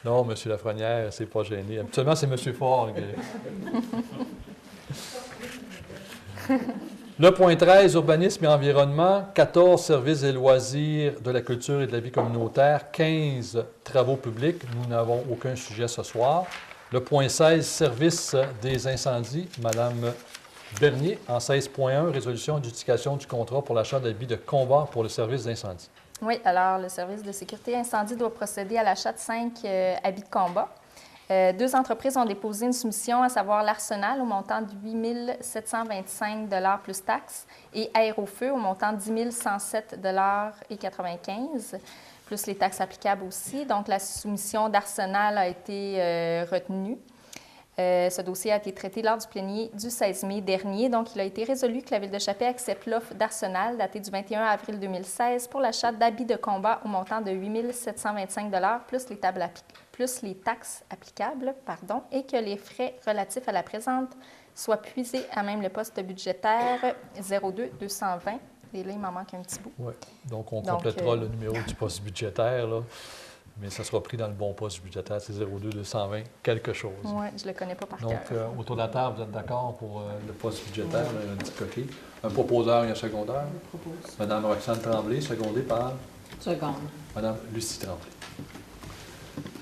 Non, M. Lafrenière, c'est pas gêné. Habituellement, c'est M. Fort. Le point 13, urbanisme et environnement, 14 services et loisirs de la culture et de la vie communautaire, 15 travaux publics. Nous n'avons aucun sujet ce soir. Le point 16, service des incendies, Mme Bernier, en 16.1, résolution d'adjudication du contrat pour l'achat d'habits de combat pour le service d'incendie. Oui, alors le service de sécurité incendie doit procéder à l'achat de 5 habits de combat. 2 entreprises ont déposé une soumission, à savoir l'Arsenal au montant de 8 725 $ plus taxes et Aérofeu au montant de 10 107,95 $ plus les taxes applicables aussi. Donc, la soumission d'Arsenal a été retenue. Ce dossier a été traité lors du plénier du 16 mai dernier. Donc, il a été résolu que la Ville de Chappais accepte l'offre d'Arsenal datée du 21 avril 2016 pour l'achat d'habits de combat au montant de 8 725 $ plus les taxes applicables, et que les frais relatifs à la présente soient puisés à même le poste budgétaire 02-220. Et là, il m'en manque un petit bout. Oui, donc on complétera le numéro du poste budgétaire, là, mais ça sera pris dans le bon poste budgétaire, c'est 02-220 quelque chose. Oui, je ne le connais pas par cœur. Donc, autour de la table, vous êtes d'accord pour le poste budgétaire, un petit coquet. Un proposeur et un secondeur. Je propose. Mme Roxane Tremblay, secondée par Seconde. Mme Lucie Tremblay.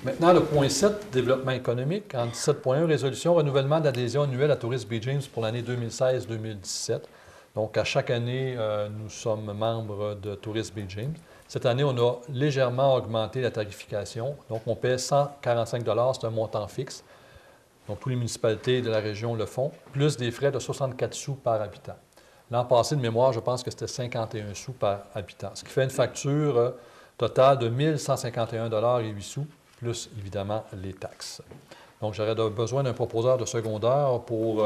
Maintenant, le point 7, développement économique. En 17.1, résolution, renouvellement d'adhésion annuelle à Tourisme Bay James pour l'année 2016-2017. Donc, à chaque année, nous sommes membres de Tourisme Bay James. Cette année, on a légèrement augmenté la tarification. Donc, on paie 145 $, c'est un montant fixe. Donc, toutes les municipalités de la région le font, plus des frais de 64 sous par habitant. L'an passé, de mémoire, je pense que c'était 51 sous par habitant, ce qui fait une facture totale de 1 151 $ et 8 sous, plus évidemment les taxes. Donc, j'aurais besoin d'un proposeur de secondaire pour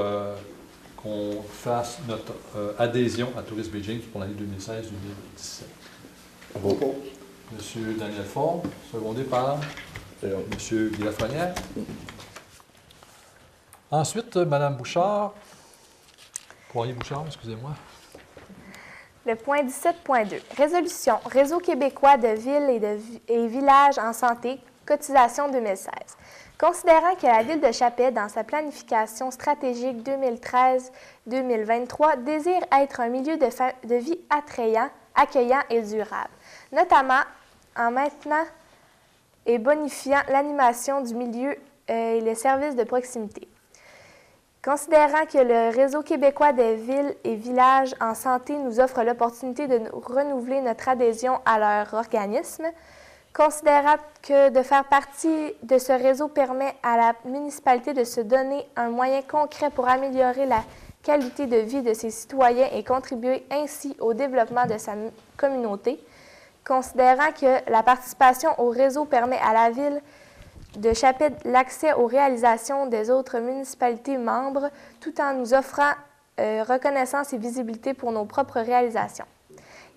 qu'on fasse notre adhésion à Tourisme Bay James pour l'année 2016-2017. Propos. Monsieur Daniel Ford, secondé par M. Guy Lafrenière. Ensuite, Mme Bouchard. Poirier-Bouchard, excusez-moi. Le point 17.2. Résolution. Réseau québécois de villes et villages en santé, cotisation 2016. Considérant que la Ville de Chappais, dans sa planification stratégique 2013-2023, désire être un milieu de vie attrayant, accueillant et durable, notamment en maintenant et bonifiant l'animation du milieu et les services de proximité. Considérant que le Réseau québécois des villes et villages en santé nous offre l'opportunité de renouveler notre adhésion à leur organisme, considérant que de faire partie de ce réseau permet à la municipalité de se donner un moyen concret pour améliorer la qualité de vie de ses citoyens et contribuer ainsi au développement de sa communauté, considérant que la participation au réseau permet à la Ville de Chappais l'accès aux réalisations des autres municipalités membres, tout en nous offrant reconnaissance et visibilité pour nos propres réalisations.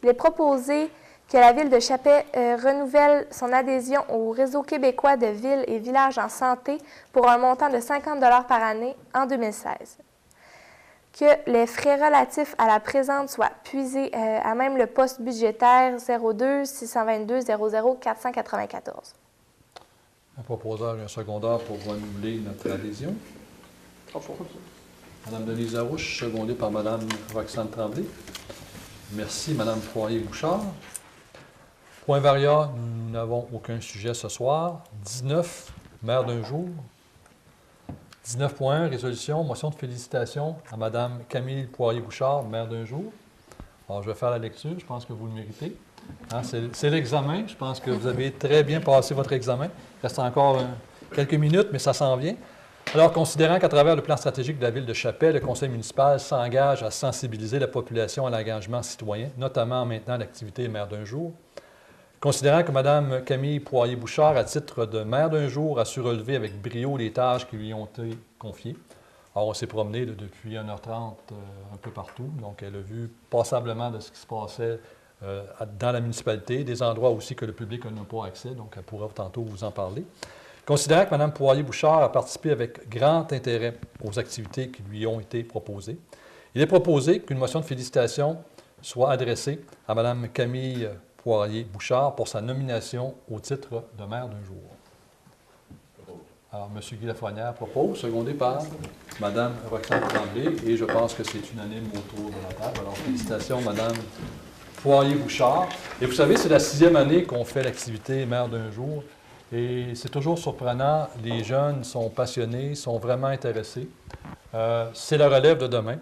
Il est proposé que la Ville de Chappais renouvelle son adhésion au Réseau québécois de villes et villages en santé pour un montant de 50 $ par année en 2016. Que les frais relatifs à la présente soient puisés à même le poste budgétaire 02 622 00 494. Un proposeur et un secondaire pour renouveler notre adhésion. Mme Denise Larouche, secondée par Mme Roxane Tremblay. Merci, Mme Poirier-Bouchard. Point variable, nous n'avons aucun sujet ce soir. 19, maire d'un jour. 19.1, résolution, motion de félicitations à Mme Camille Poirier-Bouchard, maire d'un jour. Alors, je vais faire la lecture, je pense que vous le méritez. Hein, c'est l'examen, je pense que vous avez très bien passé votre examen. Il reste encore quelques minutes, mais ça s'en vient. Alors, considérant qu'à travers le plan stratégique de la Ville de Chappais, le conseil municipal s'engage à sensibiliser la population à l'engagement citoyen, notamment en maintenant l'activité maire d'un jour. Considérant que Mme Camille Poirier-Bouchard, à titre de maire d'un jour, a su relever avec brio les tâches qui lui ont été confiées. Alors, on s'est promené depuis 1h30 un peu partout, donc elle a vu passablement de ce qui se passait dans la municipalité, des endroits aussi que le public n'a pas accès, donc elle pourra tantôt vous en parler. Considérant que Mme Poirier-Bouchard a participé avec grand intérêt aux activités qui lui ont été proposées, il est proposé qu'une motion de félicitations soit adressée à Mme Camille Poirier-Bouchard pour sa nomination au titre de maire d'un jour. Alors, M. Guy Lafrenière propose, secondé par Mme Roxane Tremblay, et je pense que c'est unanime autour de la table. Alors, félicitations, Mme Poirier-Bouchard. Et vous savez, c'est la 6e année qu'on fait l'activité maire d'un jour, et c'est toujours surprenant. Les jeunes sont passionnés, sont vraiment intéressés. C'est la relève de demain.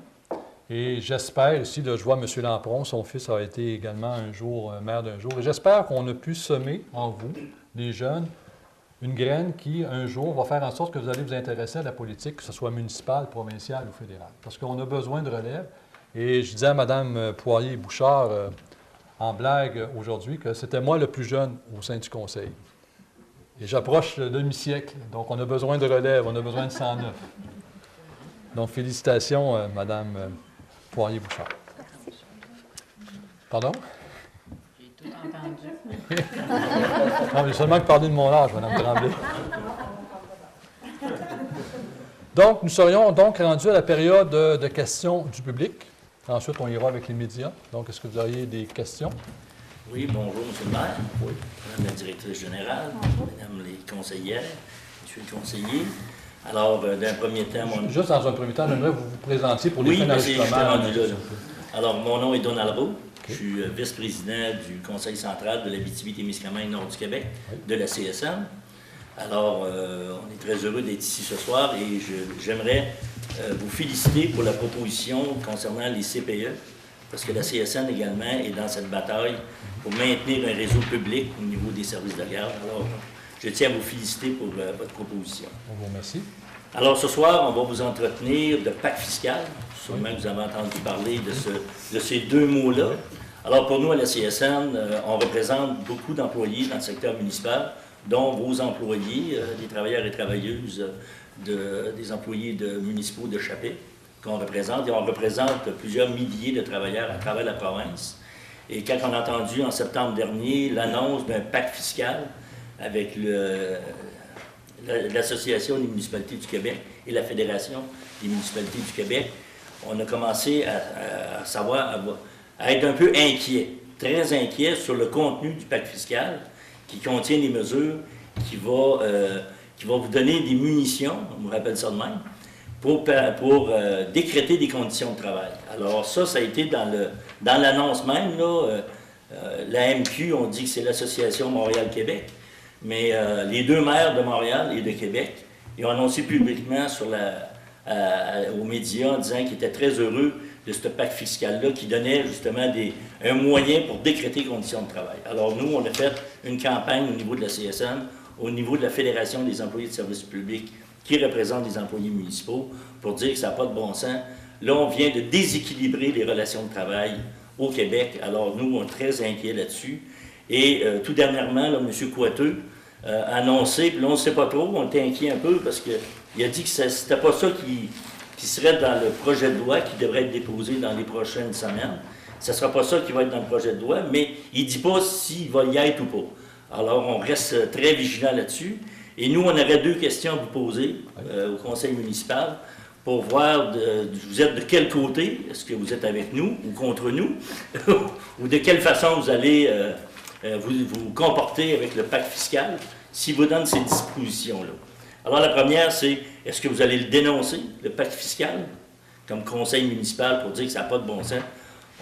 Et j'espère ici, là, je vois M. Lampron, son fils a été également un jour maire d'un jour, et j'espère qu'on a pu semer en vous, les jeunes, une graine qui, un jour, va faire en sorte que vous allez vous intéresser à la politique, que ce soit municipale, provinciale ou fédérale. Parce qu'on a besoin de relève. Et je disais à Mme Poirier-Bouchard, en blague aujourd'hui, que c'était moi le plus jeune au sein du conseil. Et j'approche le demi-siècle, donc on a besoin de relève, on a besoin de 109. Donc, félicitations, Mme Poirier-Bouchard. Merci. Pardon? J'ai tout entendu. Non, j'ai seulement que parlé de mon âge, Mme Tremblay. Donc, nous serions donc rendus à la période de questions du public. Ensuite, on ira avec les médias. Donc, est-ce que vous auriez des questions? Oui, bonjour, M. le maire. Oui. Madame la directrice générale, Madame les conseillères, Monsieur le conseiller. Alors, d'un premier temps... Juste dans un premier temps, j'aimerais que vous vous présentiez pour les fins d'enregistrement. Alors, mon nom est Donald Roux. Okay. Je suis vice-président du Conseil central de l'Abitibi-Témiscamingue Nord du Québec, de la CSN. Alors, on est très heureux d'être ici ce soir et j'aimerais vous féliciter pour la proposition concernant les CPE, parce que la CSN également est dans cette bataille pour maintenir un réseau public au niveau des services de garde. Alors, je tiens à vous féliciter pour votre proposition. On vous remercie. Alors, ce soir, on va vous entretenir de pacte fiscal. Sûrement que vous avez entendu parler de ces deux mots-là. Alors, pour nous, à la CSN, on représente beaucoup d'employés dans le secteur municipal, dont vos employés, des travailleurs et travailleuses, des employés municipaux de Chappais, qu'on représente. Et on représente plusieurs milliers de travailleurs à travers la province. Et quand on a entendu en septembre dernier l'annonce d'un pacte fiscal, avec l'Association des municipalités du Québec et la Fédération des municipalités du Québec, on a commencé à être un peu inquiet, très inquiet sur le contenu du pacte fiscal qui contient des mesures qui va vous donner des munitions, on me rappelle ça de même, pour décréter des conditions de travail. Alors ça a été dans l'annonce même, là, la MQ, on dit que c'est l'Association Montréal-Québec, mais les deux maires de Montréal et de Québec, ils ont annoncé publiquement aux médias en disant qu'ils étaient très heureux de ce pacte fiscal-là qui donnait justement un moyen pour décréter les conditions de travail. Alors nous, on a fait une campagne au niveau de la CSN, au niveau de la Fédération des employés de services publics qui représente les employés municipaux pour dire que ça n'a pas de bon sens. Là, on vient de déséquilibrer les relations de travail au Québec. Alors nous, on est très inquiets là-dessus. Et tout dernièrement, là, M. Coiteux a annoncé, puis là, on ne sait pas trop, on était inquiets un peu parce qu'il a dit que ce n'était pas ça qui serait dans le projet de loi qui devrait être déposé dans les prochaines semaines. Ce ne sera pas ça qui va être dans le projet de loi, mais il ne dit pas s'il va y être ou pas. Alors, on reste très vigilant là-dessus. Et nous, on aurait deux questions à vous poser au conseil municipal pour voir, vous êtes de quel côté, est-ce que vous êtes avec nous ou contre nous, ou de quelle façon vous allez vous comporter avec le pacte fiscal s'il vous donne ces dispositions-là. Alors, la première, c'est, est-ce que vous allez le dénoncer, le pacte fiscal, comme conseil municipal pour dire que ça n'a pas de bon sens?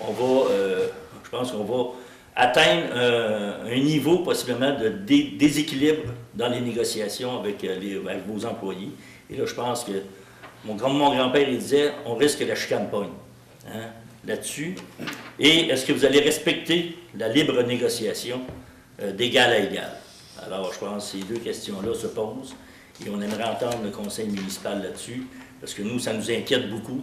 Je pense qu'on va atteindre un niveau possiblement de déséquilibre dans les négociations avec vos employés. Et là, je pense que mon grand-père, il disait, on risque que la chicane pogne là-dessus. Et est-ce que vous allez respecter la libre négociation d'égal à égal? Alors, je pense que ces deux questions-là se posent. Et on aimerait entendre le conseil municipal là-dessus, parce que nous, ça nous inquiète beaucoup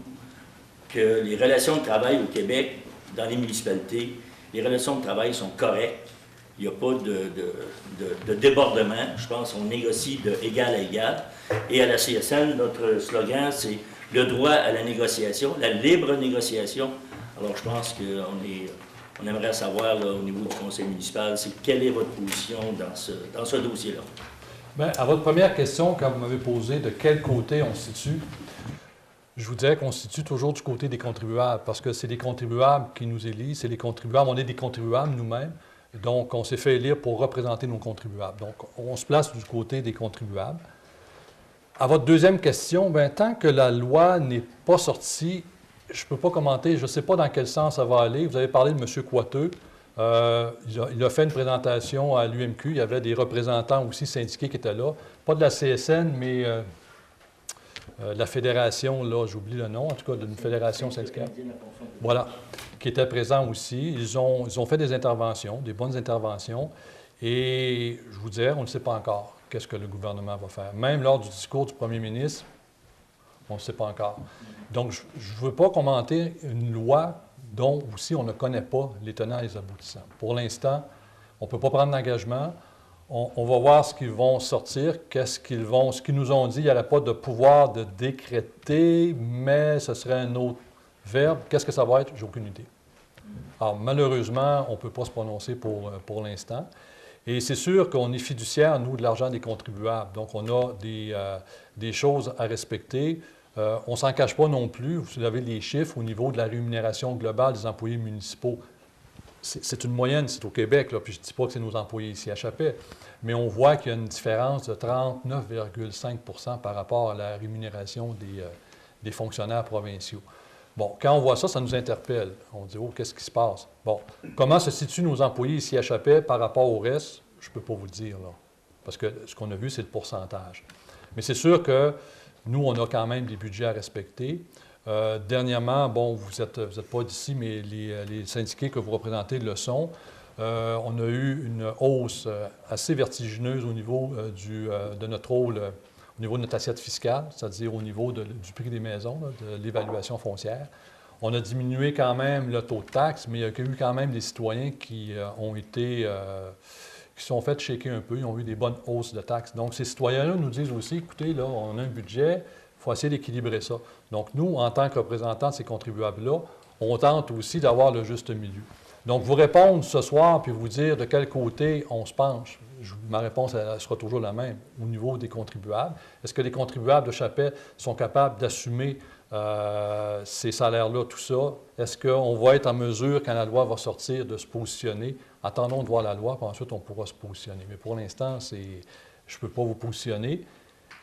que les relations de travail au Québec, dans les municipalités, les relations de travail sont correctes. Il n'y a pas de débordement. Je pense qu'on négocie de égal à égal. Et à la CSN, notre slogan, c'est le droit à la négociation, la libre négociation. Alors, je pense qu'on aimerait savoir là, au niveau du conseil municipal, quelle est votre position dans ce dossier-là. Bien, à votre première question, quand vous m'avez posé de quel côté on se situe, je vous dirais qu'on se situe toujours du côté des contribuables, parce que c'est les contribuables qui nous élisent, c'est les contribuables, on est des contribuables nous-mêmes, donc on s'est fait élire pour représenter nos contribuables. Donc, on se place du côté des contribuables. À votre deuxième question, bien, tant que la loi n'est pas sortie, je ne peux pas commenter, je ne sais pas dans quel sens ça va aller. Vous avez parlé de M. Coiteux. Il a fait une présentation à l'UMQ. Il y avait des représentants aussi syndiqués qui étaient là. Pas de la CSN, mais de la fédération, là, j'oublie le nom, en tout cas d'une fédération syndicale. Voilà, qui était présent aussi. Ils ont fait des interventions, des bonnes interventions. Et je vous dirais, on ne sait pas encore qu'est-ce que le gouvernement va faire. Même lors du discours du premier ministre, on ne sait pas encore. Donc, je ne veux pas commenter une loi dont aussi on ne connaît pas les tenants et les aboutissants. Pour l'instant, on ne peut pas prendre d'engagement. On va voir ce qu'ils vont sortir, ce qu'ils nous ont dit. Il n'y aurait pas de pouvoir de décréter, mais ce serait un autre verbe. Qu'est-ce que ça va être? J'ai aucune idée. Alors, malheureusement, on ne peut pas se prononcer pour l'instant. Et c'est sûr qu'on est fiduciaire, nous, de l'argent des contribuables. Donc, on a des choses à respecter. On ne s'en cache pas non plus. Vous avez les chiffres au niveau de la rémunération globale des employés municipaux. C'est une moyenne, c'est au Québec, là, puis je ne dis pas que c'est nos employés ici à Chappais, mais on voit qu'il y a une différence de 39,5 % par rapport à la rémunération des fonctionnaires provinciaux. Bon, quand on voit ça, ça nous interpelle. On dit, oh, qu'est-ce qui se passe? Bon, comment se situent nos employés ici à Chappais par rapport au reste? Je ne peux pas vous le dire, là, parce que ce qu'on a vu, c'est le pourcentage. Mais c'est sûr que nous, on a quand même des budgets à respecter. Dernièrement, bon, vous êtes pas d'ici, mais les syndiqués que vous représentez le sont. On a eu une hausse assez vertigineuse au niveau de notre rôle, au niveau de notre assiette fiscale, c'est-à-dire au niveau du prix des maisons, là, de l'évaluation foncière. On a diminué quand même le taux de taxe, mais il y a eu quand même des citoyens qui se sont fait shaker un peu, ils ont eu des bonnes hausses de taxes. Donc, ces citoyens-là nous disent aussi, écoutez, là, on a un budget, il faut essayer d'équilibrer ça. Donc, nous, en tant que représentants de ces contribuables-là, on tente aussi d'avoir le juste milieu. Donc, vous répondre ce soir, puis vous dire de quel côté on se penche. Ma réponse elle sera toujours la même au niveau des contribuables. Est-ce que les contribuables de Chappais sont capables d'assumer ces salaires-là, tout ça? Est-ce qu'on va être en mesure, quand la loi va sortir, de se positionner? Attendons de voir la loi, puis ensuite on pourra se positionner. Mais pour l'instant, je ne peux pas vous positionner.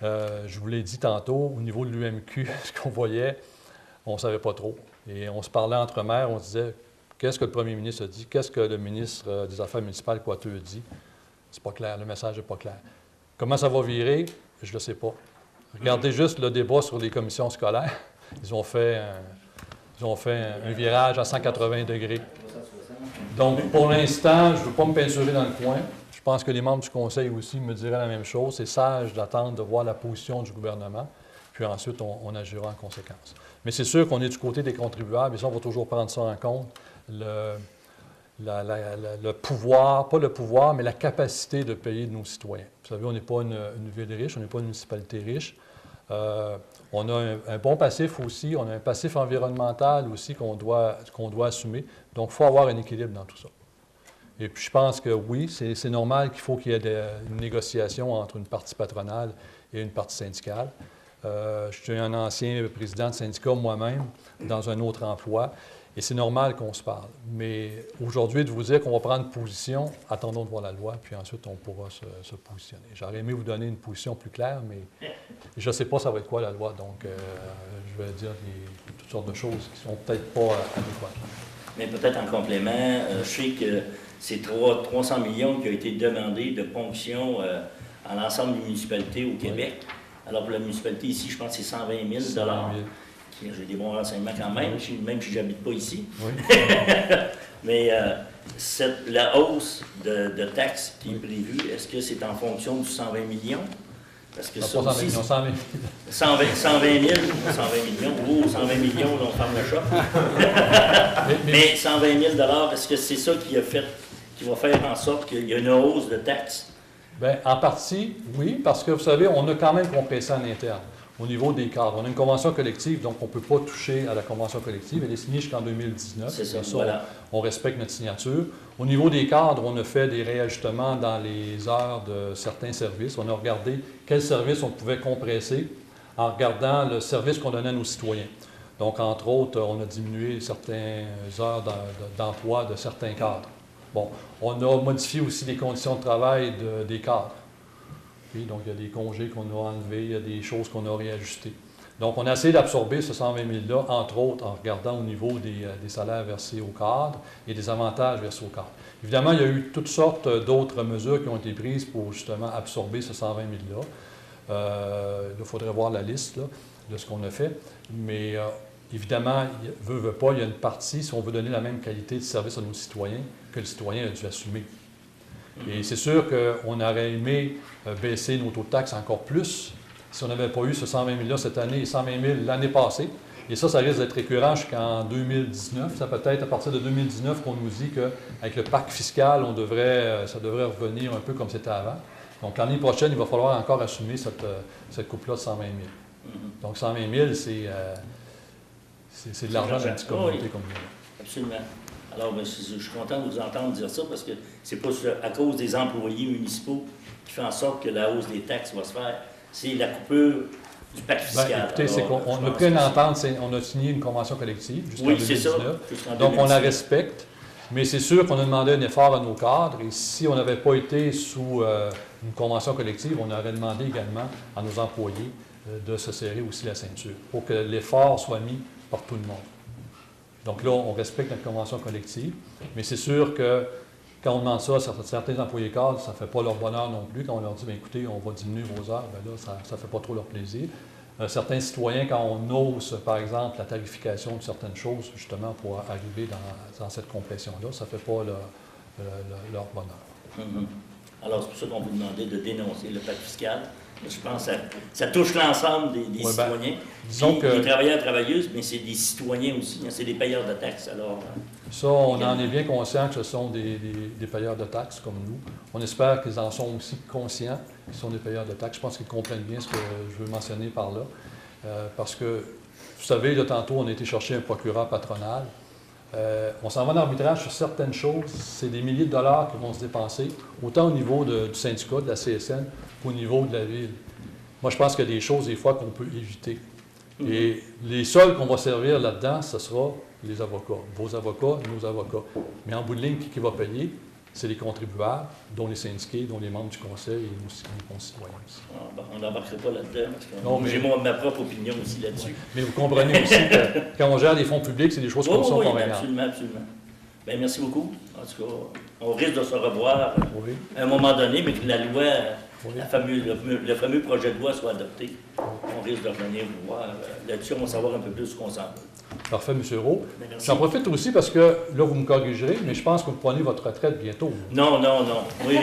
Je vous l'ai dit tantôt, au niveau de l'UMQ, ce qu'on voyait, on ne savait pas trop. Et on se parlait entre maires, on se disait, qu'est-ce que le premier ministre a dit? Qu'est-ce que le ministre des Affaires municipales, Coiteux, a dit? C'est pas clair, le message n'est pas clair. Comment ça va virer? Je ne le sais pas. Regardez juste le débat sur les commissions scolaires. Ils ont fait un virage à 180 degrés. Donc, pour l'instant, je ne veux pas me peinturer dans le coin. Je pense que les membres du Conseil aussi me diraient la même chose. C'est sage d'attendre de voir la position du gouvernement, puis ensuite, on agira en conséquence. Mais c'est sûr qu'on est du côté des contribuables, et ça, on va toujours prendre ça en compte. Le pouvoir, pas le pouvoir, mais la capacité de payer de nos citoyens. Vous savez, on n'est pas une ville riche, on n'est pas une municipalité riche. On a un bon passif aussi, on a un passif environnemental aussi qu'on doit assumer. Donc, il faut avoir un équilibre dans tout ça. Et puis, je pense que oui, c'est normal qu'il faut qu'il y ait une négociation entre une partie patronale et une partie syndicale. Je suis un ancien président de syndicat moi-même, dans un autre emploi. Et c'est normal qu'on se parle. Mais aujourd'hui, de vous dire qu'on va prendre position, attendons de voir la loi, puis ensuite, on pourra se positionner. J'aurais aimé vous donner une position plus claire, mais je ne sais pas ça va être quoi la loi. Donc, je vais dire toutes sortes de choses qui ne sont peut-être pas adéquates. Mais peut-être en complément, je sais que c'est 300 millions qui ont été demandés de ponction à l'ensemble des municipalités au Québec. Alors, pour la municipalité ici, je pense que c'est 120 000 $. J'ai des bons renseignements quand même, même si je n'habite pas ici. Oui. Mais la hausse de taxes qui est prévue, est-ce que c'est en fonction du 120 millions? Parce que ça aussi, 120 000. 120 millions. Oh, 120 millions, là, on ferme le shop. Mais 120 000 $, est-ce que c'est ça qui va faire en sorte qu'il y a une hausse de taxes? Bien, en partie, oui, parce que vous savez, on a quand même compressé en interne. Au niveau des cadres. On a une convention collective, donc on ne peut pas toucher à la convention collective. Elle est signée jusqu'en 2019. C'est ça, voilà. On respecte notre signature. Au niveau des cadres, on a fait des réajustements dans les heures de certains services. On a regardé quels services on pouvait compresser en regardant le service qu'on donnait à nos citoyens. Donc, entre autres, on a diminué certaines heures d'emploi de certains cadres. Bon, on a modifié aussi les conditions de travail des cadres. Oui, donc, il y a des congés qu'on a enlevés, il y a des choses qu'on a réajustées. Donc, on a essayé d'absorber ce 120 000 $-là, entre autres, en regardant au niveau des salaires versés aux cadres et des avantages versés aux cadres. Évidemment, il y a eu toutes sortes d'autres mesures qui ont été prises pour justement absorber ce 120 000 $-là. Il faudrait voir la liste là, de ce qu'on a fait. Mais évidemment, veut pas, il y a une partie, si on veut donner la même qualité de service à nos citoyens, que le citoyen a dû assumer. Et c'est sûr qu'on aurait aimé baisser nos taux de taxes encore plus si on n'avait pas eu ce 120 000 $ cette année et 120 000 $ l'année passée. Et ça risque d'être récurrent jusqu'en 2019. Ça peut être à partir de 2019 qu'on nous dit qu'avec le pacte fiscal, ça devrait revenir un peu comme c'était avant. Donc l'année prochaine, il va falloir encore assumer cette coupe-là de 120 000 $. Donc 120 000 $, c'est de l'argent d'une petite communauté comme nous. Absolument. Alors, je suis content de vous entendre dire ça parce que c'est pas à cause des employés municipaux qui fait en sorte que la hausse des taxes va se faire. C'est la coupure du pacte fiscal. Bien, écoutez, on a pris une entente, on a signé une convention collective jusqu'en 2019. Donc, on la respecte, mais c'est sûr qu'on a demandé un effort à nos cadres et si on n'avait pas été sous une convention collective, on aurait demandé également à nos employés de se serrer aussi la ceinture pour que l'effort soit mis par tout le monde. Donc là, on respecte notre convention collective, mais c'est sûr que quand on demande ça à certains employés cadres, ça ne fait pas leur bonheur non plus. Quand on leur dit, bien, écoutez, on va diminuer vos heures, bien là, ça ne fait pas trop leur plaisir. Certains citoyens, quand on hausse, par exemple, la tarification de certaines choses, justement, pour arriver dans cette compression-là, ça ne fait pas leur bonheur. Alors, c'est pour ça qu'on vous demandait de dénoncer le pacte fiscal. Je pense que ça touche l'ensemble des citoyens. Des travailleurs et travailleuses, mais c'est des citoyens aussi. C'est des payeurs de taxes. Alors, ça, on en est bien conscient que ce sont des payeurs de taxes comme nous. On espère qu'ils en sont aussi conscients qu'ils sont des payeurs de taxes. Je pense qu'ils comprennent bien ce que je veux mentionner par là. Parce que, vous savez, là, tantôt, on a été chercher un procureur patronal. On s'en va en arbitrage sur certaines choses. C'est des milliers de dollars qui vont se dépenser, autant au niveau du syndicat, de la CSN, qu'au niveau de la ville. Moi, je pense qu'il y a des choses, des fois, qu'on peut éviter. Et les seuls qu'on va servir là-dedans, ce sera les avocats, vos avocats, nos avocats. Mais en bout de ligne, qui va payer? C'est les contribuables, dont les syndiqués, dont les membres du conseil et nos concitoyens aussi. On n'embarquerait pas là-dedans, parce que Non, mais- j'ai ma propre opinion aussi là-dessus. Mais vous comprenez aussi que quand on gère des fonds publics, c'est des choses comme ça qu'on regarde. Absolument, absolument. Bien, merci beaucoup. En tout cas, on risque de se revoir Oui. à un moment donné, mais que la loi, Oui. le fameux projet de loi soit adopté. On risque de revenir vous voir là-dessus, on va savoir un peu plus ce qu'on s'en va. Parfait, M. Roux. Bien, merci. J'en profite aussi parce que, là, vous me corrigerez, mais je pense que vous prenez votre retraite bientôt. Non. Oui,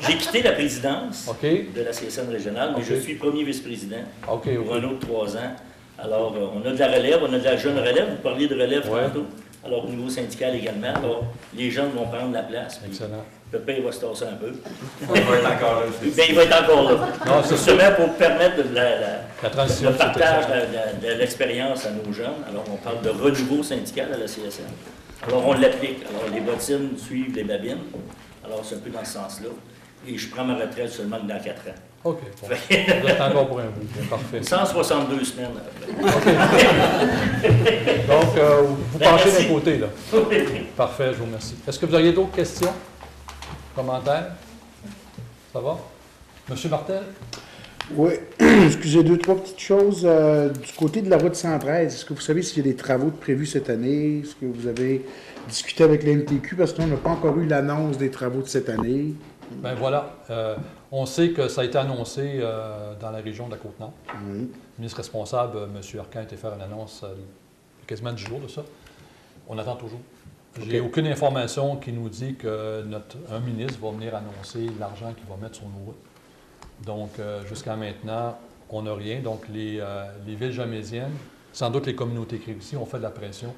j'ai quitté la présidence OK? de la CSN régionale, mais OK. je suis premier vice-président OK, pour OK. un autre 3 ans. Alors, on a de la relève, on a de la jeune relève. Vous parliez de relève Ouais. tantôt. Alors, au niveau syndical également. Alors, les jeunes vont prendre la place. Puis Excellent. Pépé, il va se tasser un peu. Il va être encore là. Ben, il va être encore là. Non, c'est sûr. Justement pour permettre La transition, le c'est partage excellent. de l'expérience à nos jeunes. Alors, on parle de renouveau syndical à la CSN. Alors, on l'applique. Alors, les bottines suivent les babines. Alors, c'est un peu dans ce sens-là. Et je prends ma retraite seulement dans 4 ans. OK. Bon. Vous êtes encore pour un bout. Bon, parfait. 162 semaines après. Donc, vous Ben, penchez merci. d'un côté, là. Parfait, je vous remercie. Est-ce que vous auriez d'autres questions? Commentaires? Ça va? Monsieur Martel? Oui, excusez, 2-3 petites choses. Du côté de la route 113, est-ce que vous savez s'il y a des travaux prévus cette année? Est-ce que vous avez discuté avec la MTQ? Parce qu'on n'a pas encore eu l'annonce des travaux de cette année. Ben voilà. On sait que ça a été annoncé dans la région de la Côte-Nord. Oui. Le ministre responsable, M. Arcan, a été faire une annonce il y a quasiment 10 jours de ça. On attend toujours. J'ai aucune information qui nous dit que un ministre va venir annoncer l'argent qu'il va mettre sur nos routes. Donc, jusqu'à maintenant, on n'a rien. Donc, les villes jamésiennes, sans doute les communautés créées aussi, ont fait de la pression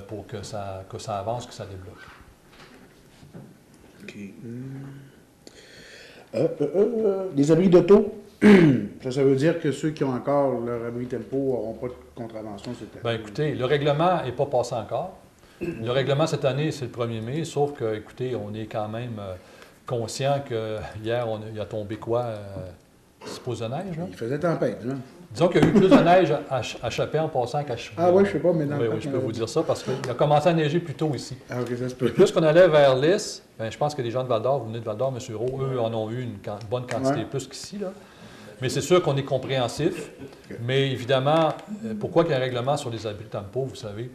pour que ça avance, que ça débloque. OK. Les abris d'auto, ça veut dire que ceux qui ont encore leur abri tempo n'auront pas de contravention cette année. Bien, écoutez, le règlement n'est pas passé encore. Le règlement cette année, c'est le 1er mai, sauf que, écoutez, on est quand même conscient que hier, il a tombé quoi? 6 pouces de neige, là? Il faisait tempête, hein? Disons qu'il y a eu plus de neige à Chapet en passant qu'à Chicoutimi. Ah oui, je sais pas, mais dans le Oui, temps je peux qu'on vous avait- dire ça parce qu'il a commencé à neiger plus tôt ici. Ah, OK, ça se Et peut. plus qu'on allait vers l'est, bien, je pense que les gens de Val-d'Or, vous venez de Val-d'Or, M. Roux, eux en ont eu une bonne quantité Ouais. plus qu'ici, là. Mais c'est sûr qu'on est compréhensif. Mais évidemment, pourquoi qu'il y a un règlement sur les abris tempo, vous savez?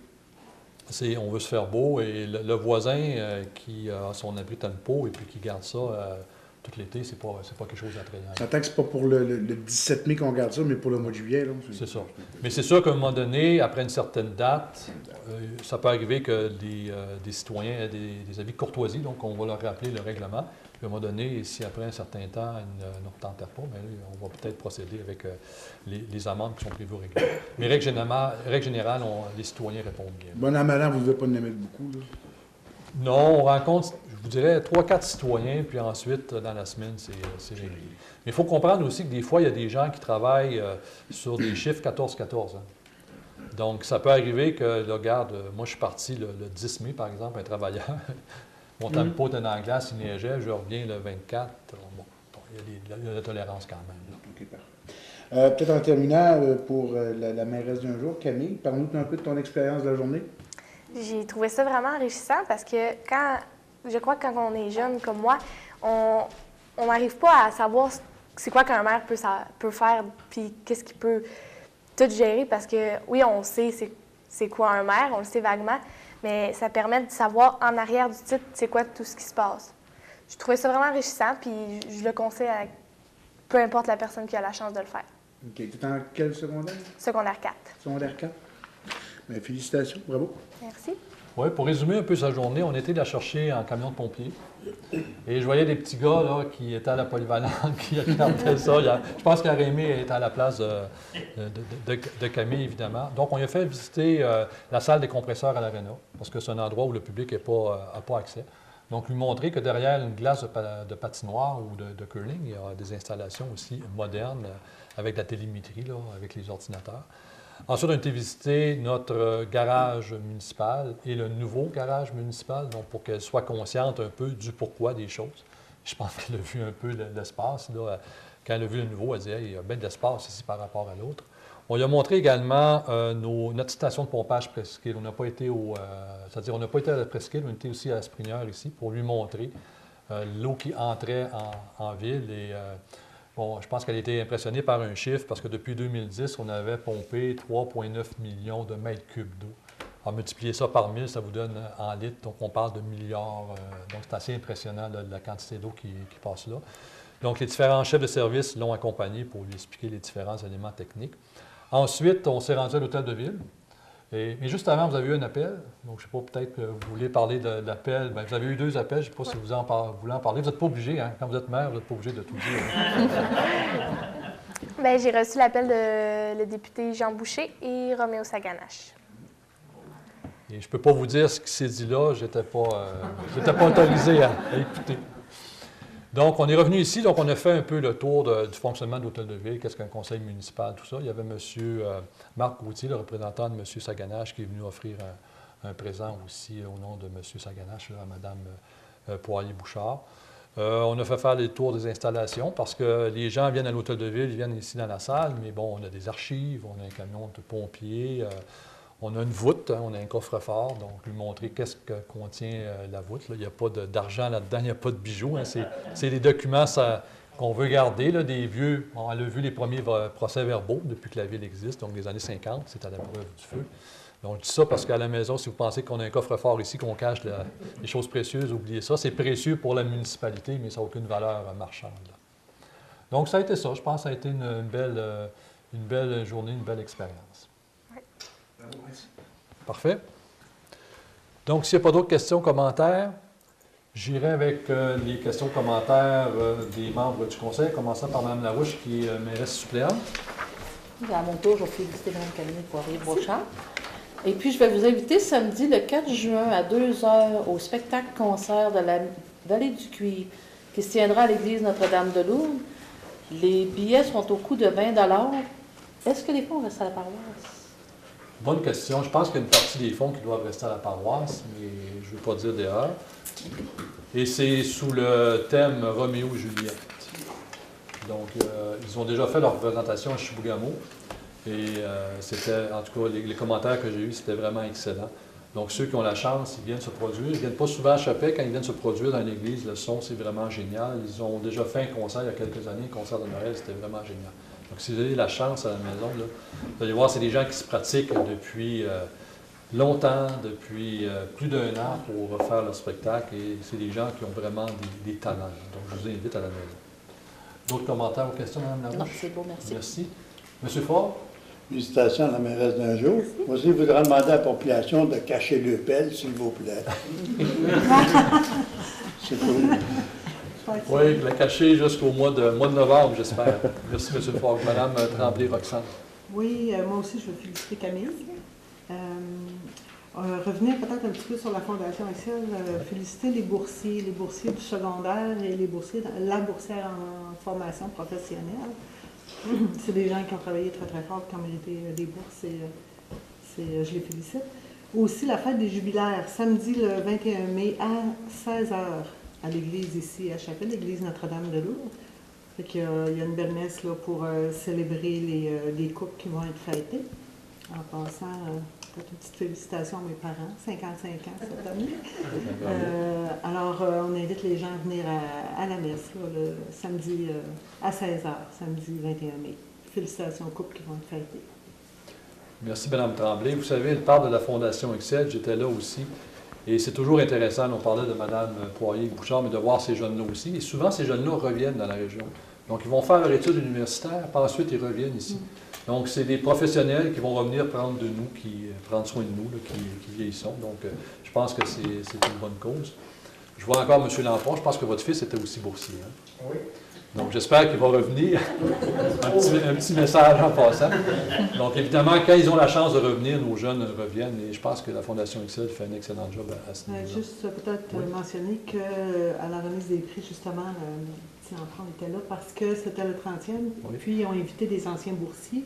C'est on veut se faire beau et le voisin qui a son abri tempo et puis qui garde ça tout l'été, c'est pas quelque chose d'attrayant. J'entends que c'est pas pour le 17 mai qu'on garde ça, mais pour le mois de juillet. Là. C'est ça. Mais c'est sûr qu'à un moment donné, après une certaine date, ça peut arriver que des citoyens aient des avis de courtoisie, donc on va leur rappeler le règlement. Puis à un moment donné, si après un certain temps, ils ne retentent pas, bien, là, on va peut-être procéder avec les amendes qui sont prévues au règlement. Mais règle générale, les citoyens répondent bien. Bon an, mal an, vous ne devez pas en mettre beaucoup. Là. Non, on rencontre, je vous dirais, 3-4 citoyens, puis ensuite, dans la semaine, c'est réglé. Mais il faut comprendre aussi que des fois, il y a des gens qui travaillent sur des chiffres 14-14. Hein. Donc, ça peut arriver que, là, regarde, moi, je suis parti le 10 mai, par exemple, un travailleur. Mon tempo était dans la glace, il neigeait, je reviens le 24. Bon, il y a de la tolérance quand même. Là. OK, parfait. Peut-être en terminant, pour la mairesse d'un jour, Camille, parle-nous un peu de ton expérience de la journée. J'ai trouvé ça vraiment enrichissant parce que je crois que quand on est jeune comme moi, on n'arrive pas à savoir c'est quoi qu'un maire peut faire puis qu'est-ce qu'il peut tout gérer parce que, oui, on sait c'est quoi un maire, on le sait vaguement, mais ça permet de savoir en arrière du titre c'est quoi tout ce qui se passe. Je trouvais ça vraiment enrichissant puis je le conseille à peu importe la personne qui a la chance de le faire. OK. Tu es en quel secondaire? Secondaire 4. Secondaire 4. Bien, félicitations, bravo. Merci. Oui, pour résumer un peu sa journée, on était la chercher en camion de pompiers. Et je voyais des petits gars là, qui étaient à la polyvalente, qui regardaient ça. Je pense qu'Arémé est à la place de Camille, évidemment. Donc, on lui a fait visiter la salle des compresseurs à l'Arena, parce que c'est un endroit où le public n'a pas accès. Donc, lui montrer que derrière une glace de patinoire ou de curling, il y a des installations aussi modernes avec de la télémétrie, là, avec les ordinateurs. Ensuite, on a été visiter notre garage municipal et le nouveau garage municipal, donc pour qu'elle soit consciente un peu du pourquoi des choses. Je pense qu'elle a vu un peu l'espace. Là. Quand elle a vu le nouveau, elle dit hey, « il y a bien de l'espace ici par rapport à l'autre ». On lui a montré également notre station de pompage Presqu'île. On n'a pas été c'est-à-dire on n'a pas été à la Presqu'île, on était aussi à la Sprinière ici pour lui montrer l'eau qui entrait en ville. Et bon, je pense qu'elle a été impressionnée par un chiffre parce que depuis 2010, on avait pompé 3,9 millions de mètres cubes d'eau. Alors, multiplier ça par 1000, ça vous donne en litres, donc on parle de milliards. Donc, c'est assez impressionnant la quantité d'eau qui passe là. Donc, les différents chefs de service l'ont accompagné pour lui expliquer les différents éléments techniques. Ensuite, on s'est rendu à l'hôtel de ville. Mais juste avant, vous avez eu un appel. Donc, je ne sais pas, peut-être que vous voulez parler de l'appel. Bien, vous avez eu 2 appels. Je ne sais pas si vous voulez en parler. Vous n'êtes pas obligé, hein? Quand vous êtes maire, vous n'êtes pas obligé de tout dire. Bien, j'ai reçu l'appel de le député Jean Boucher et Roméo Saganache. Et je ne peux pas vous dire ce qui s'est dit là. Je n'étais pas autorisé à écouter. Donc, on est revenu ici. Donc, on a fait un peu le tour du fonctionnement de l'hôtel de ville. Qu'est-ce qu'un conseil municipal, tout ça. Il y avait M. Marc Gauthier, le représentant de M. Saganache, qui est venu offrir un présent aussi au nom de M. Saganache à Mme Poirier-Bouchard. On a fait faire les tours des installations parce que les gens viennent à l'hôtel de ville, ils viennent ici dans la salle, mais bon, on a des archives, on a un camion de pompiers, on a une voûte, hein, on a un coffre-fort, donc lui montrer qu'est-ce que contient la voûte. Là. Il n'y a pas d'argent là-dedans, il n'y a pas de bijoux. Hein, c'est des documents qu'on veut garder, là, des vieux. On a vu les premiers procès-verbaux depuis que la ville existe, donc des années 50, c'est à la preuve du feu. Donc, je dis ça parce qu'à la maison, si vous pensez qu'on a un coffre-fort ici, qu'on cache les choses précieuses, oubliez ça. C'est précieux pour la municipalité, mais ça n'a aucune valeur marchande. Là. Donc, ça a été ça. Je pense que ça a été une belle journée, une belle expérience. Oui. Parfait. Donc, s'il n'y a pas d'autres questions, commentaires, j'irai avec les questions, commentaires des membres du conseil, commençant par Mme Larouche, qui est mairesse suppléante. À mon tour, je vais féliciter Mme Camille Poirier-Bouchard. Et puis, je vais vous inviter samedi, le 4 juin, à 2h, au spectacle-concert de la Vallée du Cuivre, qui se tiendra à l'église Notre-Dame-de-Lourdes. Les billets sont au coût de 20 $. Est-ce que les fonds restent à la paroisse? Bonne question. Je pense qu'il y a une partie des fonds qui doivent rester à la paroisse, mais je ne veux pas dire d'erreur. Et c'est sous le thème Roméo et Juliette. Donc, ils ont déjà fait leur représentation à Chibougamau. Et c'était, en tout cas, les commentaires que j'ai eus, c'était vraiment excellent. Donc, ceux qui ont la chance, ils viennent se produire. Ils ne viennent pas souvent à Chapet. Quand ils viennent se produire dans l'église, le son, c'est vraiment génial. Ils ont déjà fait un concert il y a quelques années, un concert de Noël, c'était vraiment génial. Donc, si vous avez la chance à la maison, là, vous allez voir, c'est des gens qui se pratiquent depuis longtemps, depuis plus d'1 an pour faire leur spectacle. Et c'est des gens qui ont vraiment des talents. Donc, je vous invite à la maison. D'autres commentaires ou questions, Mme Larouche? Non, c'est beau, merci. Merci. M. Faure? Félicitations à la mairesse d'un jour. Moi aussi, je voudrais demander à la population de cacher le pelle, s'il vous plaît. C'est cool. Oui, la cacher jusqu'au mois de novembre, j'espère. Merci, M. Faure. Mme Tremblay-Roxane. Oui, moi aussi, je veux féliciter Camille. Revenir peut-être un petit peu sur la Fondation Excel, féliciter les boursiers du secondaire et la boursière en formation professionnelle. C'est des gens qui ont travaillé très, très fort, qui ont mérité des bourses et je les félicite. Aussi, la fête des jubilaires, samedi le 21 mai à 16h à l'église ici à Chapelle, l'église Notre-Dame-de-Lourdes. Fait qu'il y a une belle messe là, pour célébrer les couples qui vont être fêtés. En passant, peut-être une petite félicitation à mes parents, 55 ans cette année. Alors, on invite les gens à venir à la messe là, le samedi à 16h, samedi 21 mai. Félicitations aux couples qui vont être fêtés. Merci, Mme Tremblay. Vous savez, elle parle de la Fondation Excel, j'étais là aussi. Et c'est toujours intéressant, on parlait de Mme Poirier-Bouchard, mais de voir ces jeunes-là aussi. Et souvent, ces jeunes-là reviennent dans la région. Donc, ils vont faire leur étude universitaire, puis ensuite, ils reviennent ici. Donc, c'est des professionnels qui vont revenir prendre soin de nous, là, qui vieillissons. Donc, je pense que c'est une bonne cause. Je vois encore M. Lampron, je pense que votre fils était aussi boursier. Hein? Oui. Donc, j'espère qu'il va revenir. un petit message en passant. Donc, évidemment, quand ils ont la chance de revenir, nos jeunes reviennent. Et je pense que la Fondation Excel fait un excellent job à ce niveau-là. Juste peut-être mentionner qu'à la remise des prix, justement, le petit enfant était là parce que c'était le 30e. Oui. Puis, ils ont invité des anciens boursiers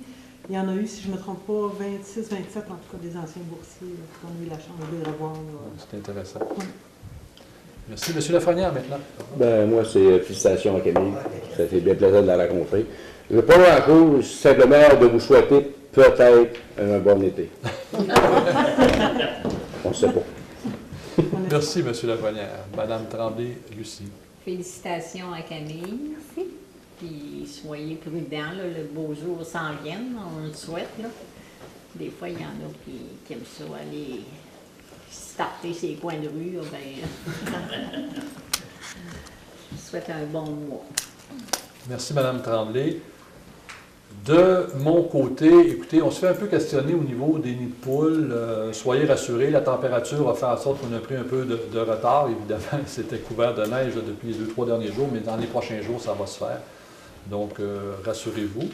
Il y en a eu, si je ne me trompe pas, 26, 27, en tout cas, des anciens boursiers qu'on a eu la chance de les revoir. C'est intéressant. Oui. Merci. M. Lafrenière, maintenant. Ben, moi, c'est félicitations à Camille. Ça fait bien plaisir de la rencontrer. Je ne veux pas grand-chose, simplement de vous souhaiter peut-être un bon été. On ne sait pas. Merci, M. Lafrenière. Mme Tremblay-Lucie. Félicitations à Camille. Puis soyez prudents, là, le beau jour s'en vient, on le souhaite. Là. Des fois, il y en a qui aiment ça, aller starter ses coins de rue. Je souhaite un bon mois. Merci, Mme Tremblay. De mon côté, écoutez, on se fait un peu questionner au niveau des nids de poules. Soyez rassurés, la température va faire en sorte qu'on a pris un peu de retard. Évidemment, c'était couvert de neige depuis les 2-3 derniers jours, mais dans les prochains jours, ça va se faire. Donc, rassurez-vous.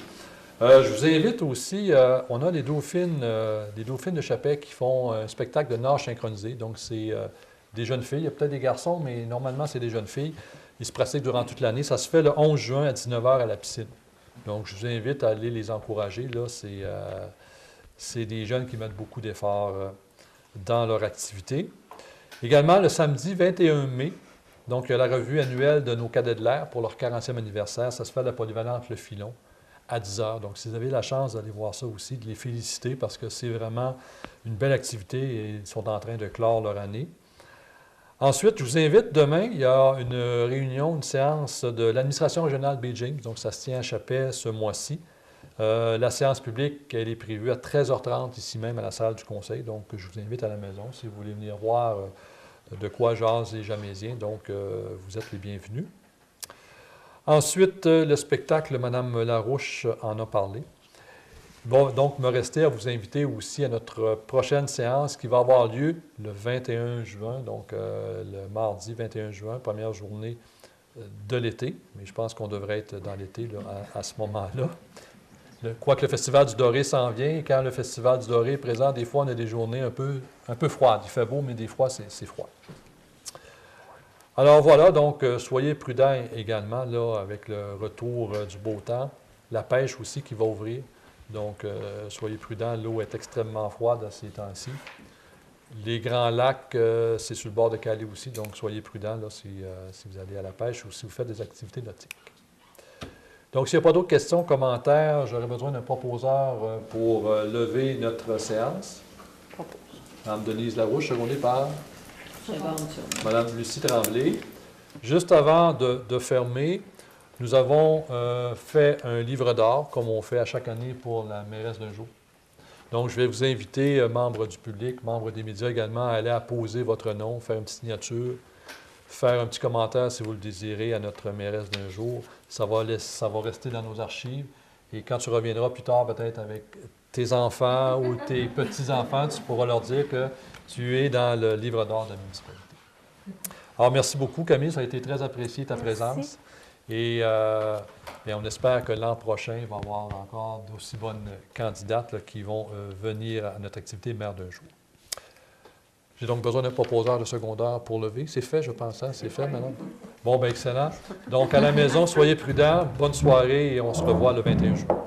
Je vous invite aussi, on a des dauphines de Chapet qui font un spectacle de nage synchronisé. Donc, c'est des jeunes filles. Il y a peut-être des garçons, mais normalement, c'est des jeunes filles. Ils se pratiquent durant toute l'année. Ça se fait le 11 juin à 19h à la piscine. Donc, je vous invite à aller les encourager. Là, c'est des jeunes qui mettent beaucoup d'efforts dans leur activité. Également, le samedi 21 mai, donc, il y a la revue annuelle de nos cadets de l'air pour leur 40e anniversaire. Ça se fait à la polyvalente Le Filon à 10h. Donc, si vous avez la chance d'aller voir ça aussi, de les féliciter parce que c'est vraiment une belle activité et ils sont en train de clore leur année. Ensuite, je vous invite demain, il y a une réunion, une séance de l'administration régionale Beijing. Donc, ça se tient à Chapet ce mois-ci. La séance publique, elle est prévue à 13h30 ici même à la salle du conseil. Donc, je vous invite à la maison si vous voulez venir voir de quoi jasent les Jamésiens. Donc, vous êtes les bienvenus. Ensuite, le spectacle, Mme Larouche en a parlé. Bon, donc, me restait à vous inviter aussi à notre prochaine séance qui va avoir lieu le 21 juin, donc le mardi 21 juin, première journée de l'été. Mais je pense qu'on devrait être dans l'été à ce moment-là. Quoique le Festival du Doré s'en vient, et quand le Festival du Doré est présent, des fois, on a des journées un peu froides. Il fait beau, mais des fois, c'est froid. Alors voilà, donc soyez prudents également là, avec le retour du beau temps. La pêche aussi qui va ouvrir. Donc, soyez prudents, l'eau est extrêmement froide à ces temps-ci. Les grands lacs, c'est sur le bord de Calais aussi, donc soyez prudents là, si vous allez à la pêche ou si vous faites des activités nautiques. Donc, s'il n'y a pas d'autres questions, commentaires, j'aurais besoin d'un proposeur pour lever notre séance. Mme Denise Larouche, secondée par Mme Lucie Tremblay. Juste avant de fermer, nous avons fait un livre d'or, comme on fait à chaque année pour la mairesse d'un jour. Donc, je vais vous inviter, membres du public, membres des médias également, à aller apposer votre nom, faire une petite signature, faire un petit commentaire si vous le désirez à notre mairesse d'un jour. Ça va rester dans nos archives. Et quand tu reviendras plus tard, peut-être avec tes enfants ou tes petits-enfants, tu pourras leur dire que tu es dans le livre d'or de la municipalité. Alors, merci beaucoup, Camille. Ça a été très apprécié, ta présence. Et on espère que l'an prochain, il va y avoir encore d'aussi bonnes candidates là, qui vont venir à notre activité Maire d'un jour. J'ai donc besoin d'un proposeur de secondaire pour lever. C'est fait, je pense. Hein? C'est fait, madame? Bon, bien, excellent. Donc, à la maison, soyez prudents. Bonne soirée et on se revoit le 21 juin.